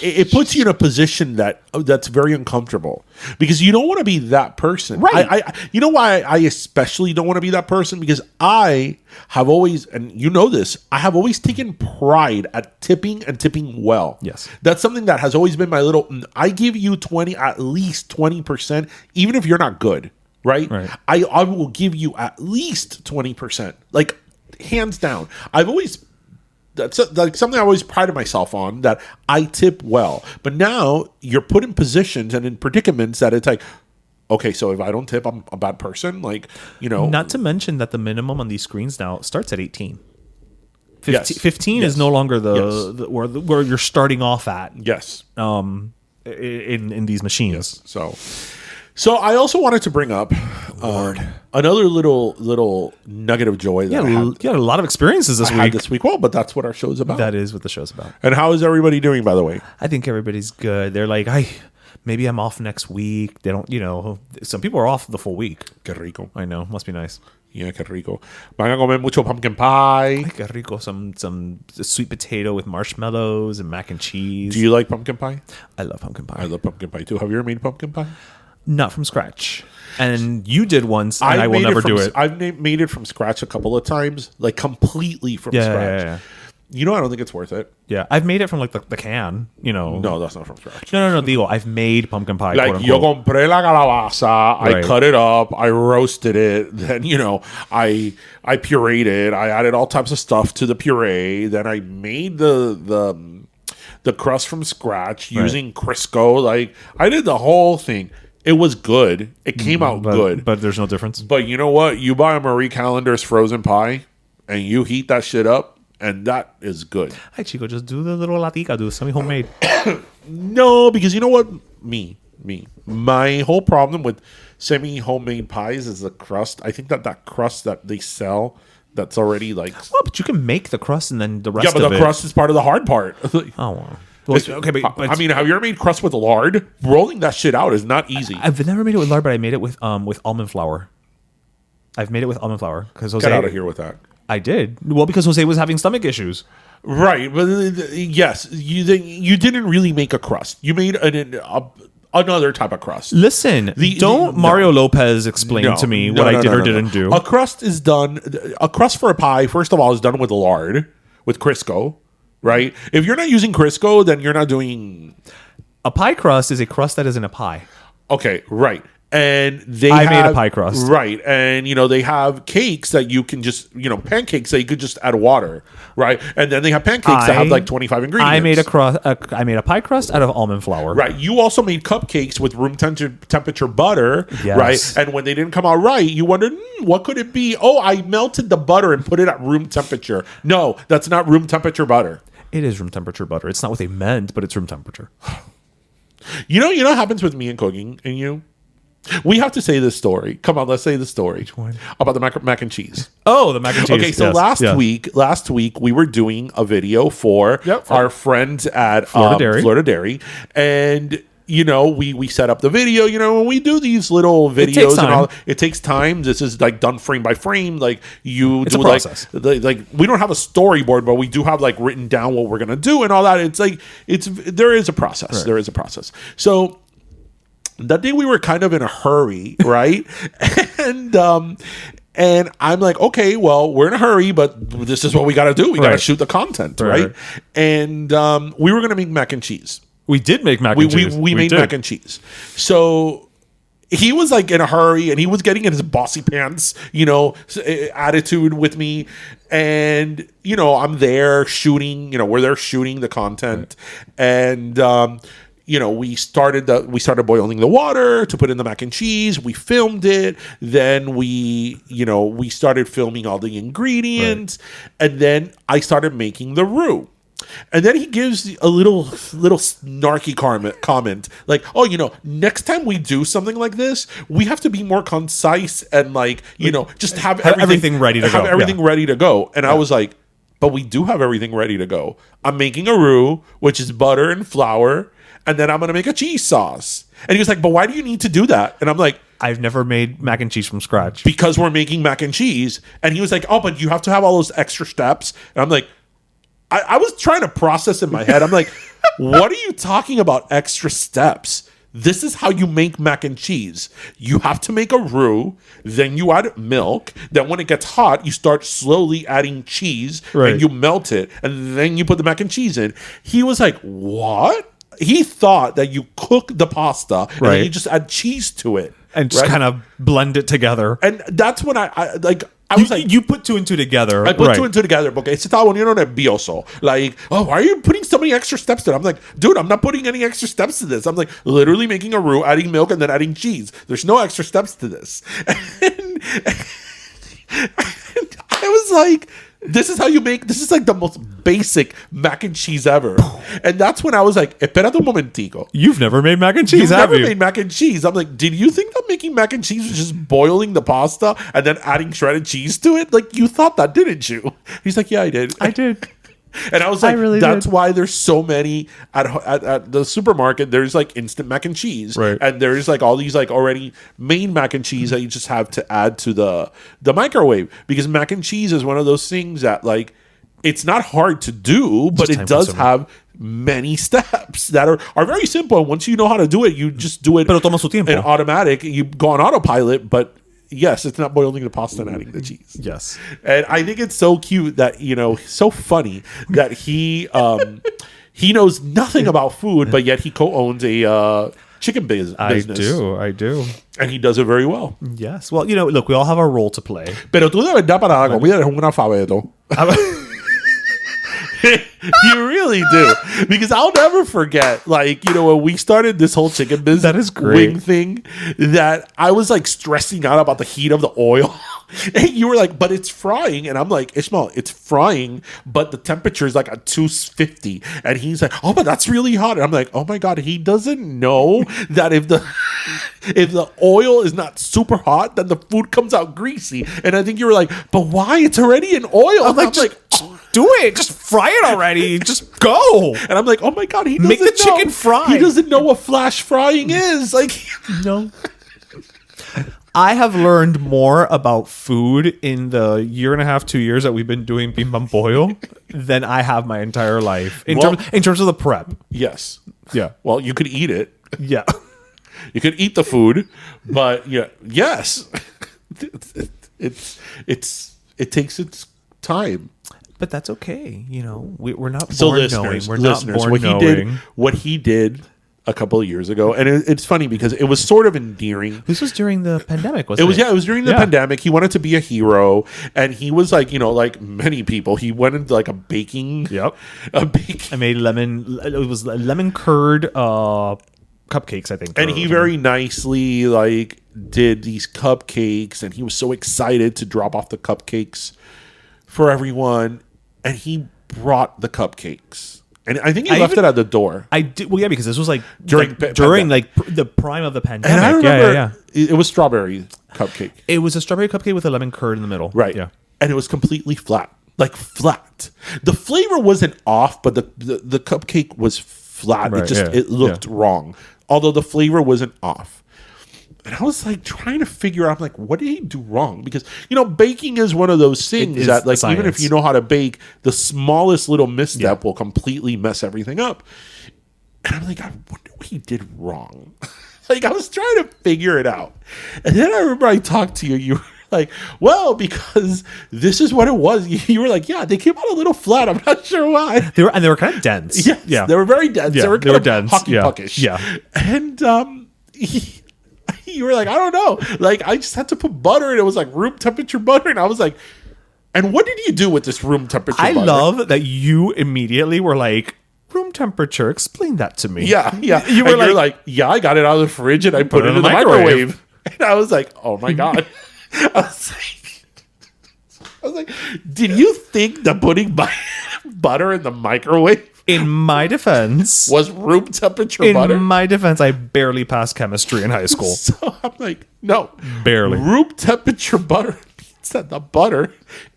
it puts you in a position that's very uncomfortable, because you don't want to be that person. Right. You know why I especially don't want to be that person? Because I have always, and you know this, I have always taken pride at tipping and tipping well. Yes. That's something that has always been my little, I give you at least 20%, even if you're not good. Right? I will give you at least 20%, like hands down. I've always That's like something I always prided myself on, that I tip well. But now you're put in positions and in predicaments that it's like, okay, so if I don't tip, I'm a bad person. Like, you know. Not to mention that the minimum on these screens now starts at 18. 15 Yes. is no longer where you're starting off at. Yes. In these machines. Yes. So I also wanted to bring up another little nugget of joy that I had. You had a lot of experiences this week. Well, but that's what our show's about. That is what the show's about. And how is everybody doing, by the way? I think everybody's good. They're like, maybe I'm off next week. They don't, some people are off the full week. Qué rico. I know. Must be nice. Yeah, qué rico. Van a comer mucho pumpkin pie. Qué rico. Some sweet potato with marshmallows and mac and cheese. Do you like pumpkin pie? I love pumpkin pie. I love pumpkin pie too. Have you ever made pumpkin pie? Not from scratch. And you did once, and I will never do it. I've made it from scratch a couple of times, like completely from scratch. Yeah. You know, I don't think it's worth it. Yeah, I've made it from like the can, No, that's not from scratch. No, Digo, I've made pumpkin pie. Like, yo compré la calabaza, I cut it up, I roasted it, then, I pureed it, I added all types of stuff to the puree, then I made the crust from scratch using Crisco. Like, I did the whole thing. It was good. It came out good. But there's no difference. But you know what? You buy a Marie Callender's frozen pie, and you heat that shit up, and that is good. Hi, Chico, just do the little latica. Do something homemade. No, because you know what? Me. My whole problem with semi-homemade pies is the crust. I think that crust that they sell that's already like... Well, but you can make the crust and then the rest of it... Yeah, but the crust is part of the hard part. Oh, wow. Well, okay, but I mean, have you ever made crust with lard? Rolling that shit out is not easy. I've never made it with lard, but I made it with almond flour. I've made it with almond flour because Jose. Get out of here with that. I did. Well, because Jose was having stomach issues. Right, but yes, you didn't really make a crust. You made another type of crust. Listen, Mario Lopez explain to me what I did or didn't do. A crust is done. A crust for a pie, first of all, is done with lard, with Crisco. Right? If you're not using Crisco, then you're not doing... A pie crust is a crust that isn't a pie. Okay, right. And I made a pie crust. Right. And, they have cakes that you can just, pancakes that you could just add water. Right. And then they have pancakes that have like 25 ingredients. I made a pie crust out of almond flour. Right. You also made cupcakes with room temperature butter. Yes. Right. And when they didn't come out right, you wondered, what could it be? Oh, I melted the butter and put it at room temperature. No, that's not room temperature butter. It is room temperature butter. It's not what they meant, but it's room temperature. You know what happens with me and cooking and you? We have to say this story. Come on, let's say the story. Which one? About the mac and cheese. Oh, the mac and cheese. Okay, so last week we were doing a video for our friends at Florida Dairy. And we set up the video, when we do these little videos and all, it takes time. This is like done frame by frame. Like it's do a process. Like we don't have a storyboard, but we do have like written down what we're going to do and all that. It's like, there is a process. Right. There is a process. So that day we were kind of in a hurry, right? And I'm like, okay, well, we're in a hurry, but this is what we got to do. We got to shoot the content, right? And we were going to make mac and cheese. We did make mac and cheese. We made mac and cheese. So he was like in a hurry and he was getting in his bossy pants, attitude with me. And, I'm there shooting, we're there shooting the content. And, we started boiling the water to put in the mac and cheese. We filmed it. Then we started filming all the ingredients. Right. And then I started making the roux. And then he gives a little snarky comment like, oh, next time we do something like this, we have to be more concise and just have everything ready to go. Have everything ready to go. And I was like, but we do have everything ready to go. I'm making a roux, which is butter and flour, and then I'm going to make a cheese sauce. And he was like, but why do you need to do that? And I'm like, I've never made mac and cheese from scratch. Because we're making mac and cheese. And he was like, oh, but you have to have all those extra steps. And I'm like, I was trying to process in my head. I'm like, what are you talking about extra steps? This is how you make mac and cheese. You have to make a roux, then you add milk. Then when it gets hot, you start slowly adding cheese and you melt it. And then you put the mac and cheese in. He was like, what? He thought that you cook the pasta and then you just add cheese to it. And just kind of blend it together. And that's when I I was like, you put two and two together. I put two and two together porque se estaba poniendo nervioso. Like, oh, why are you putting so many extra steps to it? I'm like, dude, I'm not putting any extra steps to this. I'm like literally making a roux, adding milk, and then adding cheese. There's no extra steps to this. And I was like, this is like the most basic mac and cheese ever. And that's when I was like, espérate un momentico. You've never made mac and cheese, You've have never you? made mac and cheese. I'm like, did you think that making mac and cheese was just boiling the pasta and then adding shredded cheese to it? Like, you thought that, didn't you? He's like, yeah, I did. I did. And I was like, really that's did. why there's so many at the supermarket. There's like instant mac and cheese, Right. And there's like all these like already made mac and cheese that you just have to add to the microwave, because mac and cheese is one of those things that like it's not hard to do, but Just it does time-consuming. have many steps that are very simple. And once you know how to do it, you just do it Pero toma su tiempo. in automatic. You go on autopilot, but yes, it's not boiling the pasta and adding the cheese. Yes. And I think it's so cute that, so funny that he knows nothing about food, but yet he co-owns a chicken business. I do. And he does it very well. Yes. Well, look, we all have our role to play. Pero tú de verdad para la comida eres un analfabeto. You really do. Because I'll never forget, like, when we started this whole chicken business That is great. wing thing, that I was like stressing out about the heat of the oil. And you were like, but it's frying. And I'm like, Ishmael, it's frying, but the temperature is like at 250. And he's like, oh, but that's really hot. And I'm like, oh my God, he doesn't know that if the oil is not super hot, then the food comes out greasy. And I think you were like, but why? It's already in oil. I'm like, just do it. Just fry it already. Just go. and I'm like, oh my God, he doesn't Make the know. chicken fry. He doesn't know what flash frying is. Like, No. I have learned more about food in the year and a half, 2 years that we've been doing Bimbam Pollo than I have my entire life in terms of the prep. yes. Yeah. Well, you could eat it. Yeah. You could eat the food, but yeah, yes. It takes its time. But that's okay. We're not So born listeners, knowing. We're not born knowing. what he did a couple of years ago, and it's funny because it was sort of endearing. This was during the pandemic, wasn't it? It was during the Yeah. pandemic. He wanted to be a hero, and he was like, like many people, he went into like a baking. Yep. A baking. I made it was lemon curd cupcakes, I think. And he very nicely like did these cupcakes, and he was so excited to drop off the cupcakes for everyone, and he brought the cupcakes. And I think he left it at the door. I did. Well, yeah, because this was like During the prime of the pandemic. And I remember yeah. it was strawberry cupcake. It was a strawberry cupcake with a lemon curd in the middle. Right. Yeah. And it was completely flat. Like flat. The flavor wasn't off, but the cupcake was flat. Right, It looked wrong. Although the flavor wasn't off. And I was like trying to figure out, I'm like, what did he do wrong? Because, baking is one of those things is that, like, science. even if you know how to bake, the smallest little misstep will completely mess everything up. And I'm like, I wonder what he did wrong. Like, I was trying to figure it out. And then I remember I talked to you. You were like, well, because this is what it was. You were like, yeah, they came out a little flat. I'm not sure why. They were kind of dense. Yes, Yeah. they were very dense. Yeah, They were they were kind of dense. hockey Yeah. puckish. Yeah. And you were like, I don't know. Like, I just had to put butter, and it was like room temperature butter. And I was like, and what did you do with this room temperature I butter? love that you immediately were like, room temperature, explain that to me. Yeah. You were You're like, yeah, I got it out of the fridge and I put it in the microwave. And I was like, oh my God. I was like, did you think that putting butter in the microwave In my defense, was room temperature butter? in my defense, I barely passed chemistry in high school. So I'm like, no. Barely. Room temperature butter means that the butter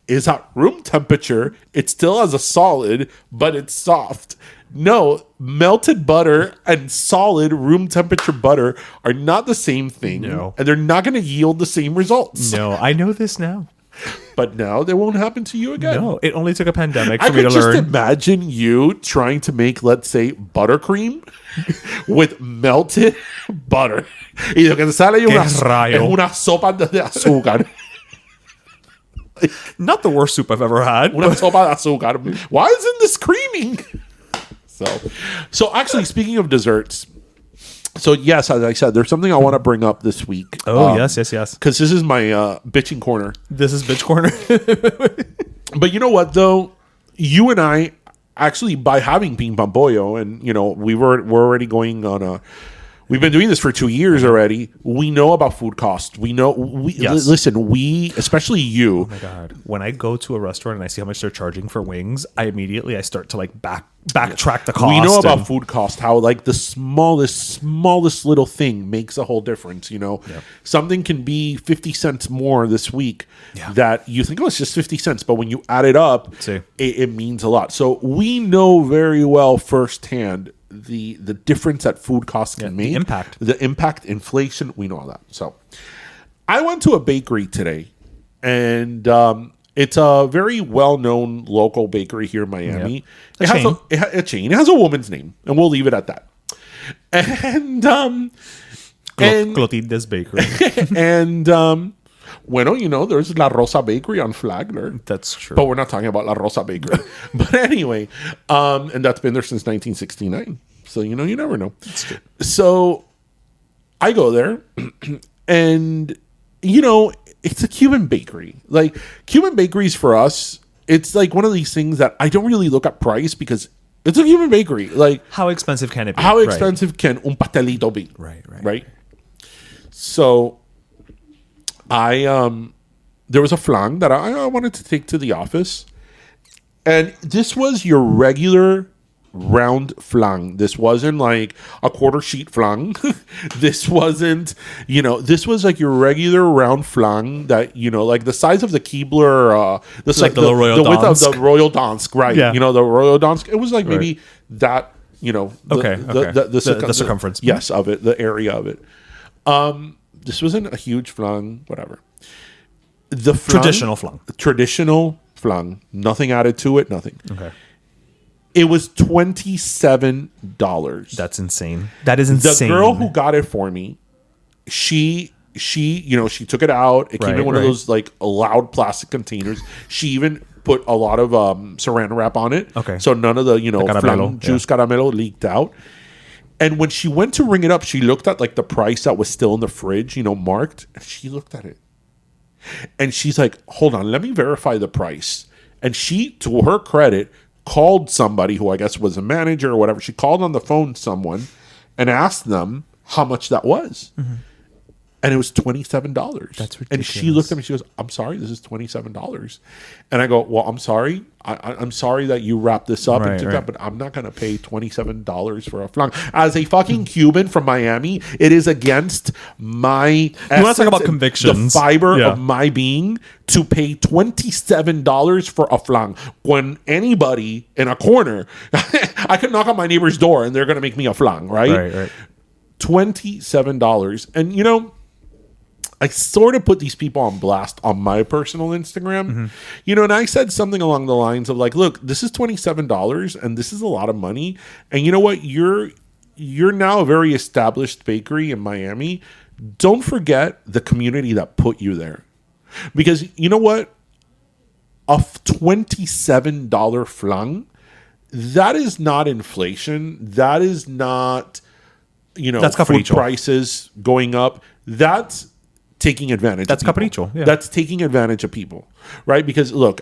is at room temperature. It still has a solid, but it's soft. No, melted butter and solid room temperature butter are not the same thing. No. And they're not going to yield the same results. No, I know this now. But now they won't happen to you again. No, it only took a pandemic for I me could to just learn. imagine you trying to make, let's say, buttercream with melted butter. Y lo que te sale es rayo. una sopa de azúcar. Not the worst soup I've ever had. Una sopa de azúcar. Why isn't this creaming? So actually, speaking of desserts, So yes, as I said, there's something I want to bring up this week. Oh, yes. Because this is my bitching corner. This is bitch corner. But you know what, though? You and I, actually, by having Ping Pong Pollo, and, we're already going on a... We've been doing this for 2 years already. We know about food costs. We know... Listen, especially you... Oh, my God. When I go to a restaurant and I see how much they're charging for wings, I start to, backtrack the cost. We know about food cost, how, the smallest little thing makes a whole difference, Yep. Something can be 50 cents more this week that you think, it's just 50 cents. But when you add it up, it means a lot. So we know very well firsthand the difference that food costs can make. The impact, inflation, we know all that. So I went to a bakery today, and it's a very well-known local bakery here in Miami. Yep. A chain. It has a woman's name, and we'll leave it at that. And Clotilde's Bakery. And there's La Rosa Bakery on Flagler. That's true. But we're not talking about La Rosa Bakery. But anyway, and that's been there since 1969. So, you never know. That's true. So I go there, and, it's a Cuban bakery. Cuban bakeries for us, it's one of these things that I don't really look at price because it's a Cuban bakery. How expensive can it be? How expensive can un pastelito be? Right. So there was a flan that I wanted to take to the office, and this was your regular round flan. This wasn't a quarter sheet flan. This wasn't, this was your regular round flan that, the size of the Keebler, the Royal width of the Royal Dansk, right? Yeah. The Royal Dansk. It was maybe that, the circumference. Yes, of it, the area of it. This wasn't a huge flan, whatever. The flan, traditional flan, nothing added to it, nothing. Okay. It was $27. That's insane. That is insane. The girl who got it for me, she took it out. It came in one of those loud plastic containers. She even put a lot of saran wrap on it. Okay. So none of the flan juice caramelo leaked out. And when she went to ring it up, she looked at the price that was still in the fridge, marked, and she looked at it. And she's like, hold on, let me verify the price. And she, to her credit, called somebody who I guess was a manager or whatever. She called on the phone someone and asked them how much that was. Mm-hmm. And it was $27. That's ridiculous. And she looked at me, she goes, I'm sorry, this is $27. And I go, well, I'm sorry. I'm sorry that you wrapped this up and did that, but I'm not going to pay $27 for a flan. As a fucking Cuban from Miami, it is against my You want to talk about convictions. The fiber of my being to pay $27 for a flan. When anybody in a corner, I could knock on my neighbor's door and they're going to make me a flan, right? $27. And, I sort of put these people on blast on my personal Instagram, and I said something along the lines of look, this is $27 and this is a lot of money. And you know what? You're now a very established bakery in Miami. Don't forget the community that put you there. Because you know what? A $27 flan, that is not inflation. That is not, that's food capricho. Prices going up. That's taking advantage. That's of people. capricho. Yeah. That's taking advantage of people, right? Because look,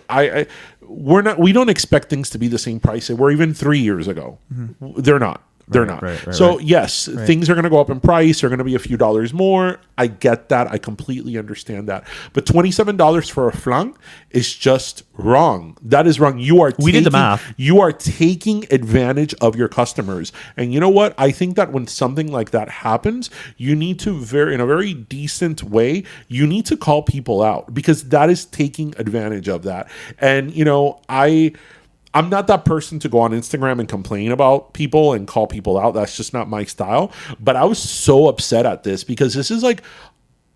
we don't expect things to be the same price they were even 3 years ago. Mm-hmm. They're not. They're not. So yes, things are going to go up in price. They're going to be a few dollars more. I get that. I completely understand that. But $27 for a flan is just wrong. That is wrong. We did the math. You are taking advantage of your customers. And you know what? I think that when something like that happens, you need to in a very decent way, you need to call people out because that is taking advantage of that. And I'm not that person to go on Instagram and complain about people and call people out. That's just not my style. But I was so upset at this because this is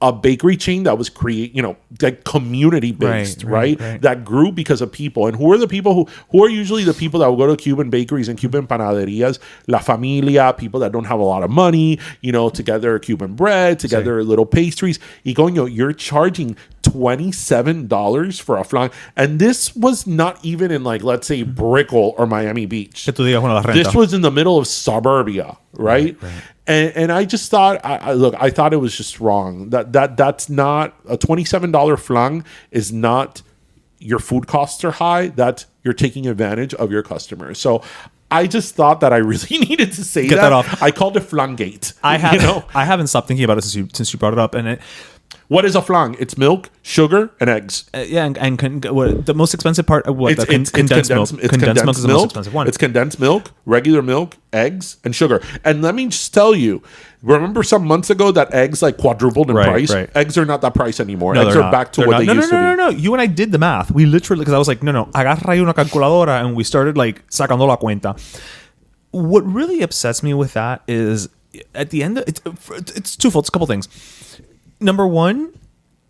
a bakery chain that was community based, right? That grew because of people. And who are the people who are usually the people that will go to Cuban bakeries and Cuban panaderias? La familia, people that don't have a lot of money, together Cuban bread, together little pastries. Y coño, you're charging $27 for a flan. And this was not even in like, let's say, Brickell or Miami Beach. Que tú digas, bueno, la renta. This was in the middle of suburbia, right? And I just thought, I thought it was just wrong. That's not a $27 flan is not your food costs are high. That you're taking advantage of your customers. So I just thought that I really needed to say that off. I called it Flangate. I haven't stopped thinking about it since you brought it up. And what is a flan? It's milk, sugar, and eggs. The most expensive part of what? It's condensed milk. Condensed milk is the most expensive one. It's condensed milk, regular milk, eggs, and sugar. And let me just tell you, remember some months ago that eggs like quadrupled in price? Right. Eggs are not that price anymore. Eggs are back to what they used to be. No. You and I did the math. We literally, because I was like, agarra ahí una calculadora, and we started like sacando la cuenta. What really upsets me with that is at the end, it's twofold. It's a couple things. Number one,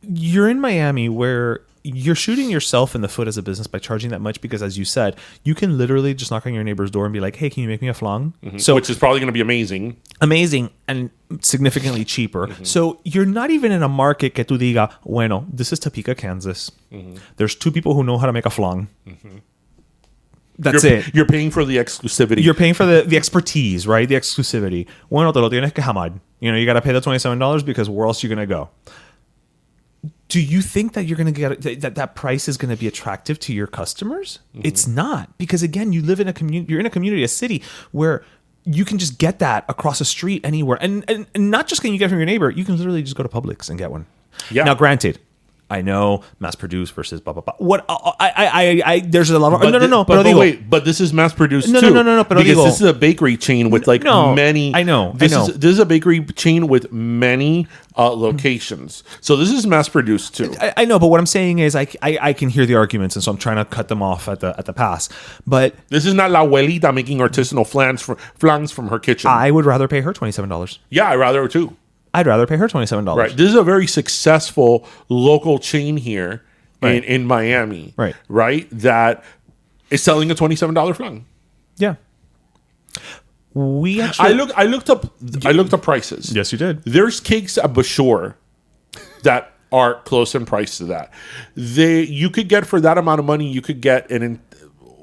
you're in Miami where you're shooting yourself in the foot as a business by charging that much because, as you said, you can literally just knock on your neighbor's door and be like, hey, can you make me a flan? Mm-hmm. So, which is probably going to be amazing. Amazing and significantly cheaper. Mm-hmm. So you're not even in a market que tú diga, bueno, this is Topeka, Kansas. Mm-hmm. There's 2 people who know how to make a flan. Mm-hmm. That's it. You're paying for the exclusivity. You're paying for the expertise, right? The exclusivity. Bueno, te lo tienes que jamar. You got to pay the $27 because where else are you going to go? Do you think that you're going to get that price is going to be attractive to your customers? Mm-hmm. It's not, because again, you live in a community. You're in a community, a city where you can just get that across the street anywhere, and not just can you get it from your neighbor. You can literally just go to Publix and get one. Yeah. Now, granted, I know mass produced versus blah blah blah. What there's a lot of but this is mass produced too. No. Because this is a bakery chain with many. I know. This is a bakery chain with many locations. So this is mass produced too. I know, but what I'm saying is I can hear the arguments, and so I'm trying to cut them off at the pass. But this is not la abuelita making artisanal flans from her kitchen. I would rather pay her $27. Yeah, I'd rather too. I'd rather pay her $27. Right. This is a very successful local chain here in Miami. Right. Right. That is selling a $27 flan. Yeah. We actually I looked up prices. Yes, you did. There's cakes at Bashore that are close in price to that. You could get for that amount of money, you could get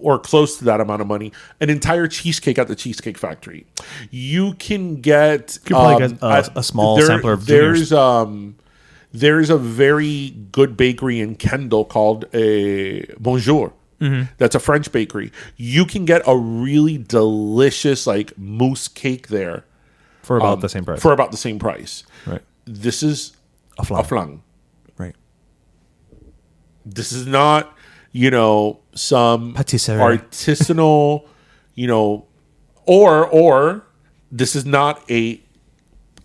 or close to that amount of money, an entire cheesecake at the Cheesecake Factory. You can get a small sampler of juniors. There's a very good bakery in Kendall called Bonjour. Mm-hmm. That's a French bakery. You can get a really delicious like mousse cake there for about the same price. Right. This is a flan. Right. This is not some patisserie artisanal, or this is not a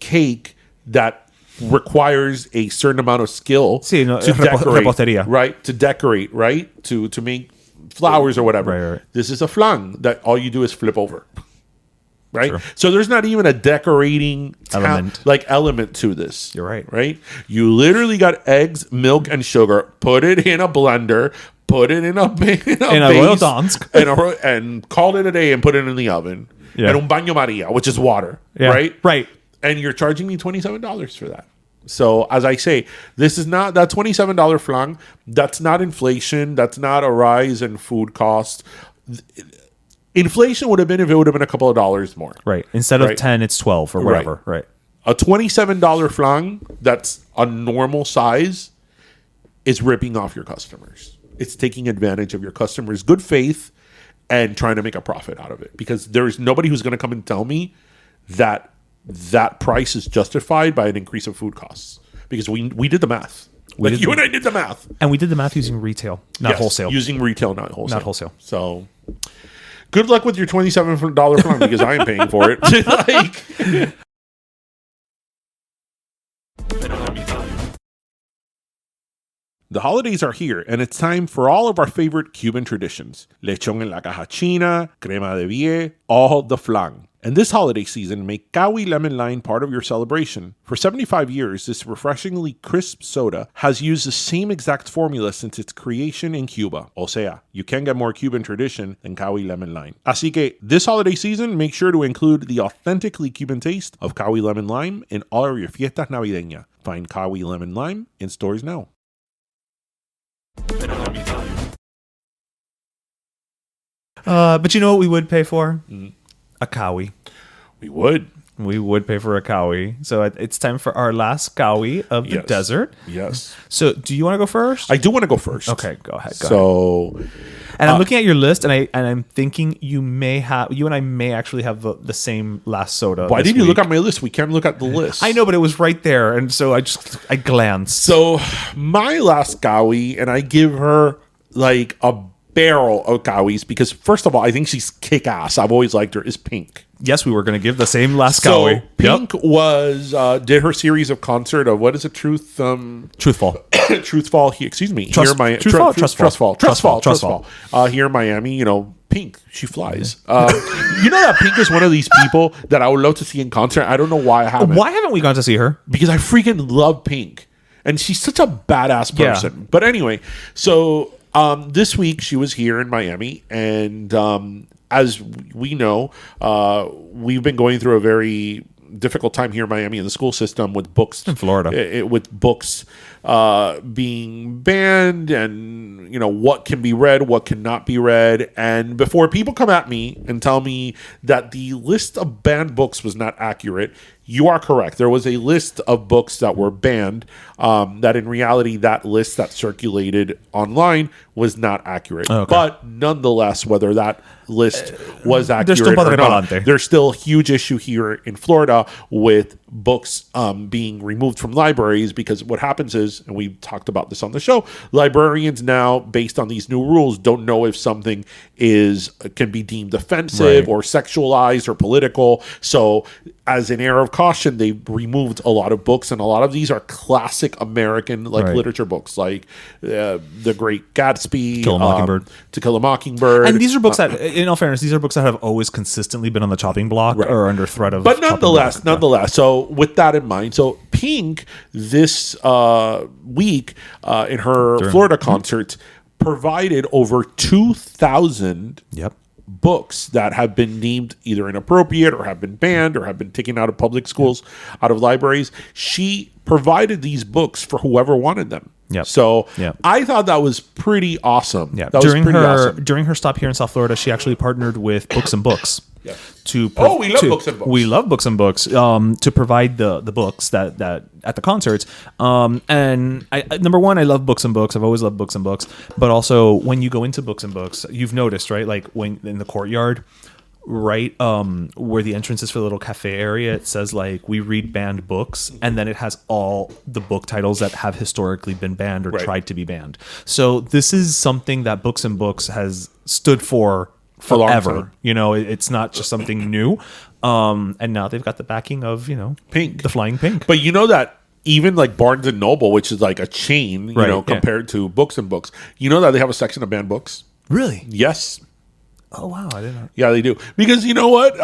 cake that requires a certain amount of skill to decorate, repostería. Right? To decorate, right? To make flowers or whatever. Right. This is a flan that all you do is flip over. Right? True. So there's not even a decorating element to this. You're right. Right? You literally got eggs, milk, and sugar, put it in a blender, put it in a Royal Dansk, and called it a day and put it in the oven. Yeah. And un baño Maria, which is water. Yeah. Right? Right. And you're charging me $27 for that. So as I say, this is not that $27 flan. That's not inflation. That's not a rise in food costs. Inflation would have been if it would have been a couple of dollars more. Right. Instead of 10, it's 12 or whatever. Right. A $27 flan that's a normal size is ripping off your customers. It's taking advantage of your customers' good faith and trying to make a profit out of it. Because there's nobody who's going to come and tell me that price is justified by an increase of food costs. Because we did the math. You and I did the math. And we did the math using retail, not wholesale. Using retail, not wholesale. Not wholesale. So good luck with your $27 flan because I am paying for it. The holidays are here, and it's time for all of our favorite Cuban traditions. Lechon en la caja china, crema de vie, all the flan. And this holiday season, make Cawy Lemon-Lime part of your celebration. For 75 years, this refreshingly crisp soda has used the same exact formula since its creation in Cuba. O sea, you can't get more Cuban tradition than Cawy Lemon-Lime. Así que, this holiday season, make sure to include the authentically Cuban taste of Cawy Lemon-Lime in all of your fiestas navideñas. Find Cawy Lemon-Lime in stores now. But you know what we would pay for? A Cawy. We would. We would pay for a Cawy. So it's time for our last Cawy of the desert. Yes. So do you want to go first? I do want to go first. Okay, go ahead. And I'm looking at your list, and I'm thinking you and I may actually have the same last soda. Why didn't you look at my list? We can't look at the list. I know, but it was right there, and so I glanced. So my Last Cawy, and I give her like a barrel of Cawies because first of all, I think she's kick ass. I've always liked her. Is Pink. Yes, we were going to give the same Last Cawy. So Pink was did her series of concert of what is it? Truthful. Truthfall. Trustfall. Here in Miami, Pink. She flies. You know that Pink is one of these people that I would love to see in concert. I don't know why I haven't. Why haven't we gone to see her? Because I freaking love Pink, and she's such a badass person. Yeah. But anyway, so this week she was here in Miami, and as we know, we've been going through a very difficult time here in Miami in the school system with books in Florida, with books being banned, and what can be read, what cannot be read. And before people come at me and tell me that the list of banned books was not accurate, you are correct. There was a list of books that were banned. That in reality, that list that circulated online was not accurate. Okay. But nonetheless, whether that list was accurate still or not, Palante. there's still a huge issue here in Florida with books being removed from libraries, because what happens is, and we've talked about this on the show, librarians now, based on these new rules, don't know if something can be deemed offensive or sexualized or political. So as an air of caution, they removed a lot of books, and a lot of these are classic American literature books, like The Great Gatsby, To Kill a Mockingbird. And these are books that, in all fairness, these are books that have always consistently been on the chopping block or under threat of. But nonetheless, so with that in mind, so Pink this week in her Florida concert provided over 2,000 books that have been deemed either inappropriate or have been banned or have been taken out of public schools, out of libraries. She provided these books for whoever wanted them. So I thought that was pretty awesome. During her stop here in South Florida, she actually partnered with Books and Books. We love Books and Books. We love Books and Books to provide the books that at the concerts. And number one, I love Books and Books. I've always loved Books and Books. But also, when you go into Books and Books, you've noticed, right? Like when in the courtyard, right, where the entrance is for the little cafe area, it says like we read banned books, and then it has all the book titles that have historically been banned or tried to be banned. So this is something that Books and Books has stood for forever. It's not just something new. And now they've got the backing of Pink, the Flying Pink. But that even like Barnes and Noble, which is like a chain, compared to Books and Books, that they have a section of banned books. Really? Yes. Oh, wow. I didn't know. Yeah, they do. Because you know what?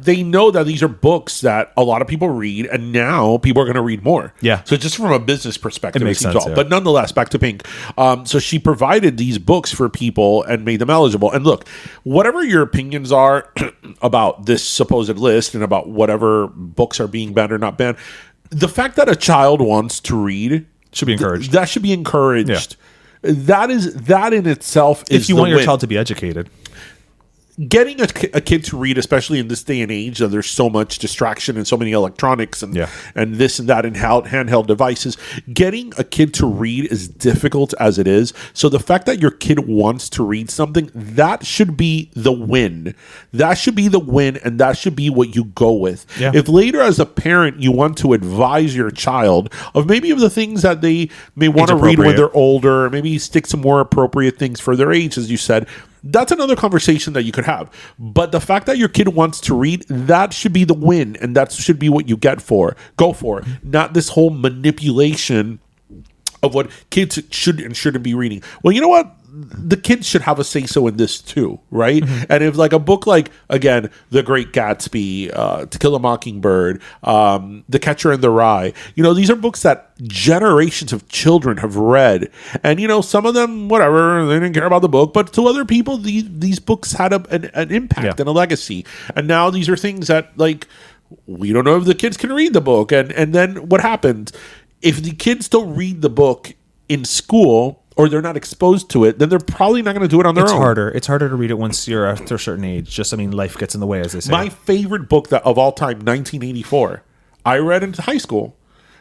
They know that these are books that a lot of people read, and now people are going to read more. Yeah. So just from a business perspective, it makes sense. Yeah. But nonetheless, back to Pink. So she provided these books for people and made them eligible. And look, whatever your opinions are about this supposed list and about whatever books are being banned or not banned, the fact that a child wants to read should be encouraged. That should be encouraged. Yeah. That in itself is if you want your child to be educated. Getting a kid to read, especially in this day and age, there's so much distraction and so many electronics and this and that and handheld devices. Getting a kid to read is difficult as it is. So the fact that your kid wants to read something, that should be the win. That should be the win, and that should be what you go with. Yeah. If later as a parent you want to advise your child of maybe of the things that they may want to read when they're older, maybe stick some more appropriate things for their age, as you said, that's another conversation that you could have. But the fact that your kid wants to read, that should be the win, and that should be what you go for. Not this whole manipulation of what kids should and shouldn't be reading. Well, you know what? The kids should have a say-so in this too, right? Mm-hmm. And if like a book like, again, The Great Gatsby, To Kill a Mockingbird, The Catcher in the Rye, these are books that generations of children have read. And, some of them, whatever, they didn't care about the book. But to other people, these books had an impact and a legacy. And now these are things that, like, we don't know if the kids can read the book. And then what happens? If the kids don't read the book in school, or they're not exposed to it, then they're probably not going to do it on their It's own. harder. It's harder to read it once you're after a certain age. Just, I mean, life gets in the way, as they say. My favorite book that of all time, 1984. I read in high school,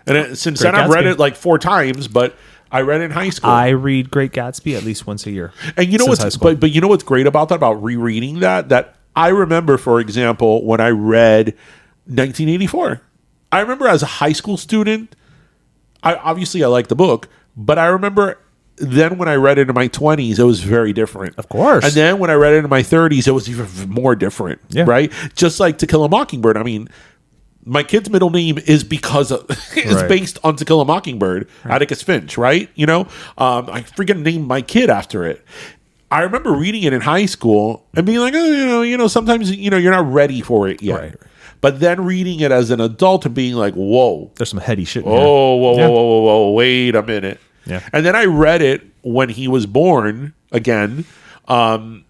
and since Great then I've read Gatsby. it like 4 times, but I read it in high school. I read Great Gatsby at least once a year. And you know since high what's school. but you know what's great about that, about rereading that I remember, for example, when I read 1984. I remember as a high school student, I like the book, but I remember then when I read it in my 20s, it was very different. Of course. And then when I read it in my 30s, it was even more different. Yeah. Right? Just like To Kill a Mockingbird. I mean, my kid's middle name is because of it's Right. based on To Kill a Mockingbird, Atticus Finch, right? You know, I freaking named my kid after it. I remember reading it in high school and being like, oh, sometimes you're not ready for it yet. Right. But then reading it as an adult and being like, whoa, There's some heady shit in here. whoa, wait a minute. Yeah. And then I read it when he was born again, and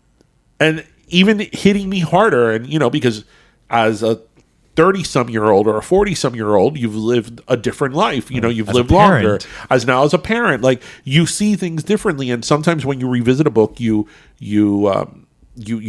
even hitting me harder, and because as a 30-some-year-old or a 40-some-year-old, you've lived a different life. You've As a lived longer. parent. As a parent, like, you see things differently, and sometimes when you revisit a book, you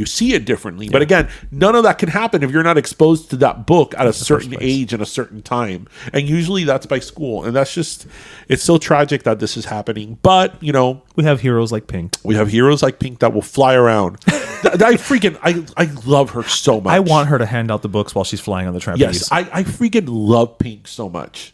see it differently. But again, none of that can happen if you're not exposed to that book at a certain age and a certain time. And usually that's by school. And that's just, it's so tragic that this is happening. But, We have heroes like Pink. we have heroes like Pink that will fly around. I love her so much. I want her to hand out the books while she's flying on the trapeze. Yes, I freaking love Pink so much.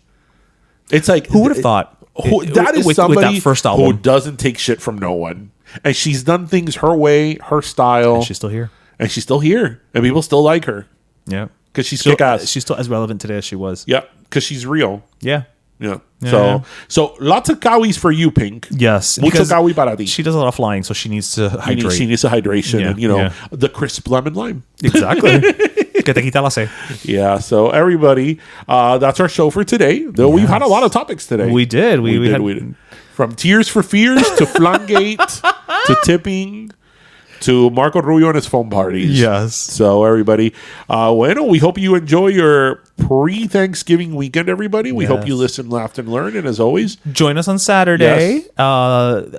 It's like, Who would have thought? that is with somebody that first who album. doesn't take shit from no one. And she's done things her way, her style. She's still here. And she's still here. And people still like her. Yeah. Because she's Still- kick-ass. She's still as relevant today as she was. Yeah, because she's real. Yeah. Yeah. Yeah. So lots of kawis for you, Pink. Yes. Mucho because kawi para ti. She does a lot of flying, so she needs to hydrate. She needs a hydration Yeah, and, yeah. the crisp lemon lime. Exactly. Que te quita la sed. Yeah. So everybody, that's our show for today. Though we've had a lot of topics today. We did. We had- From Tears for Fears to Flangate to tipping to Marco Rubio and his phone parties. Yes. So everybody, we hope you enjoy your pre-Thanksgiving weekend, everybody. We hope you listen, laughed, and learned. And as always, Join us on Saturday,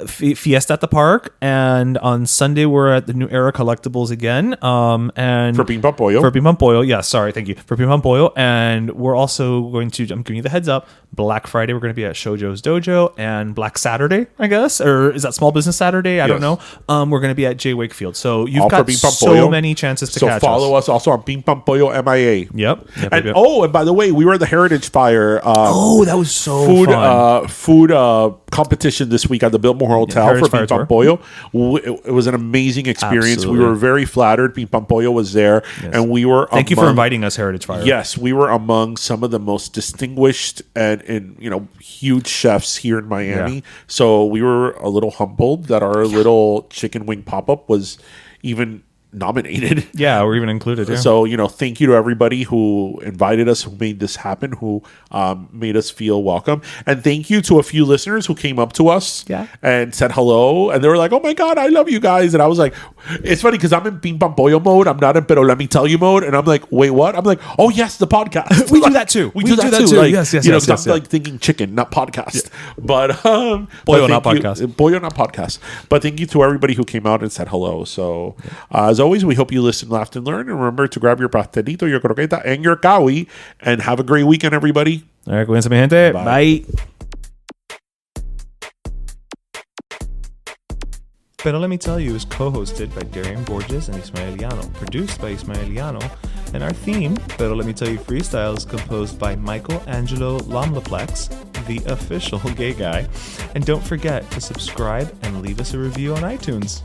Fiesta at the Park, and on Sunday we're at the New Era Collectibles again. And for Ping Pong Pollo. For Ping Pong Pollo, yeah, sorry, thank you. For Ping Pong Pollo, and we're also going to, I'm giving you the heads up, Black Friday we're going to be at Shoujo's Dojo, and Black Saturday, I guess, or is that Small Business Saturday? I don't know. We're going to be at J. Wakefield. So you've All for got Ping Pong so Pollo. many chances to So catch follow us. us also on Ping Pong Pollo MIA. Yep. And and by the way, we were at the Heritage Fire. That was so food fun. food competition this week at the Biltmore Hotel Heritage for Ping Fire Pong Pollo. It was an amazing experience. Absolutely. We were very flattered. Ping Pong Pollo was there, and we were. Thank you for inviting us, Heritage Fire. Yes, we were among some of the most distinguished and huge chefs here in Miami. Yeah. So we were a little humbled that our little chicken wing pop up was even nominated. Yeah, we're even included. Yeah. So, thank you to everybody who invited us, who made this happen, who made us feel welcome. And thank you to a few listeners who came up to us and said hello. And they were like, oh my God, I love you guys. And I was like, it's funny because I'm in Ping Pong Pollo mode. I'm not in Pero Let Me Tell You mode. And I'm like, wait, what? I'm like, oh, yes, the podcast. We do that too. We do that too. Like, Yes. I'm like thinking chicken, not podcast. Yeah. But Pollo, not podcast. Pollo, not podcast. But thank you to everybody who came out and said hello. So as always, we hope you listened, laughed, and learned. And remember to grab your pastelito, your croqueta, and your kawi. And have a great weekend, everybody. All right, cuídense, mi gente. Bye. Bye. Pero Let Me Tell You is co-hosted by Darian Borges and Ismaeliano, produced by Ismaeliano, and our theme, Pero Let Me Tell You Freestyle, is composed by Michael Angelo Lamleplex, the official gay guy. And don't forget to subscribe and leave us a review on iTunes.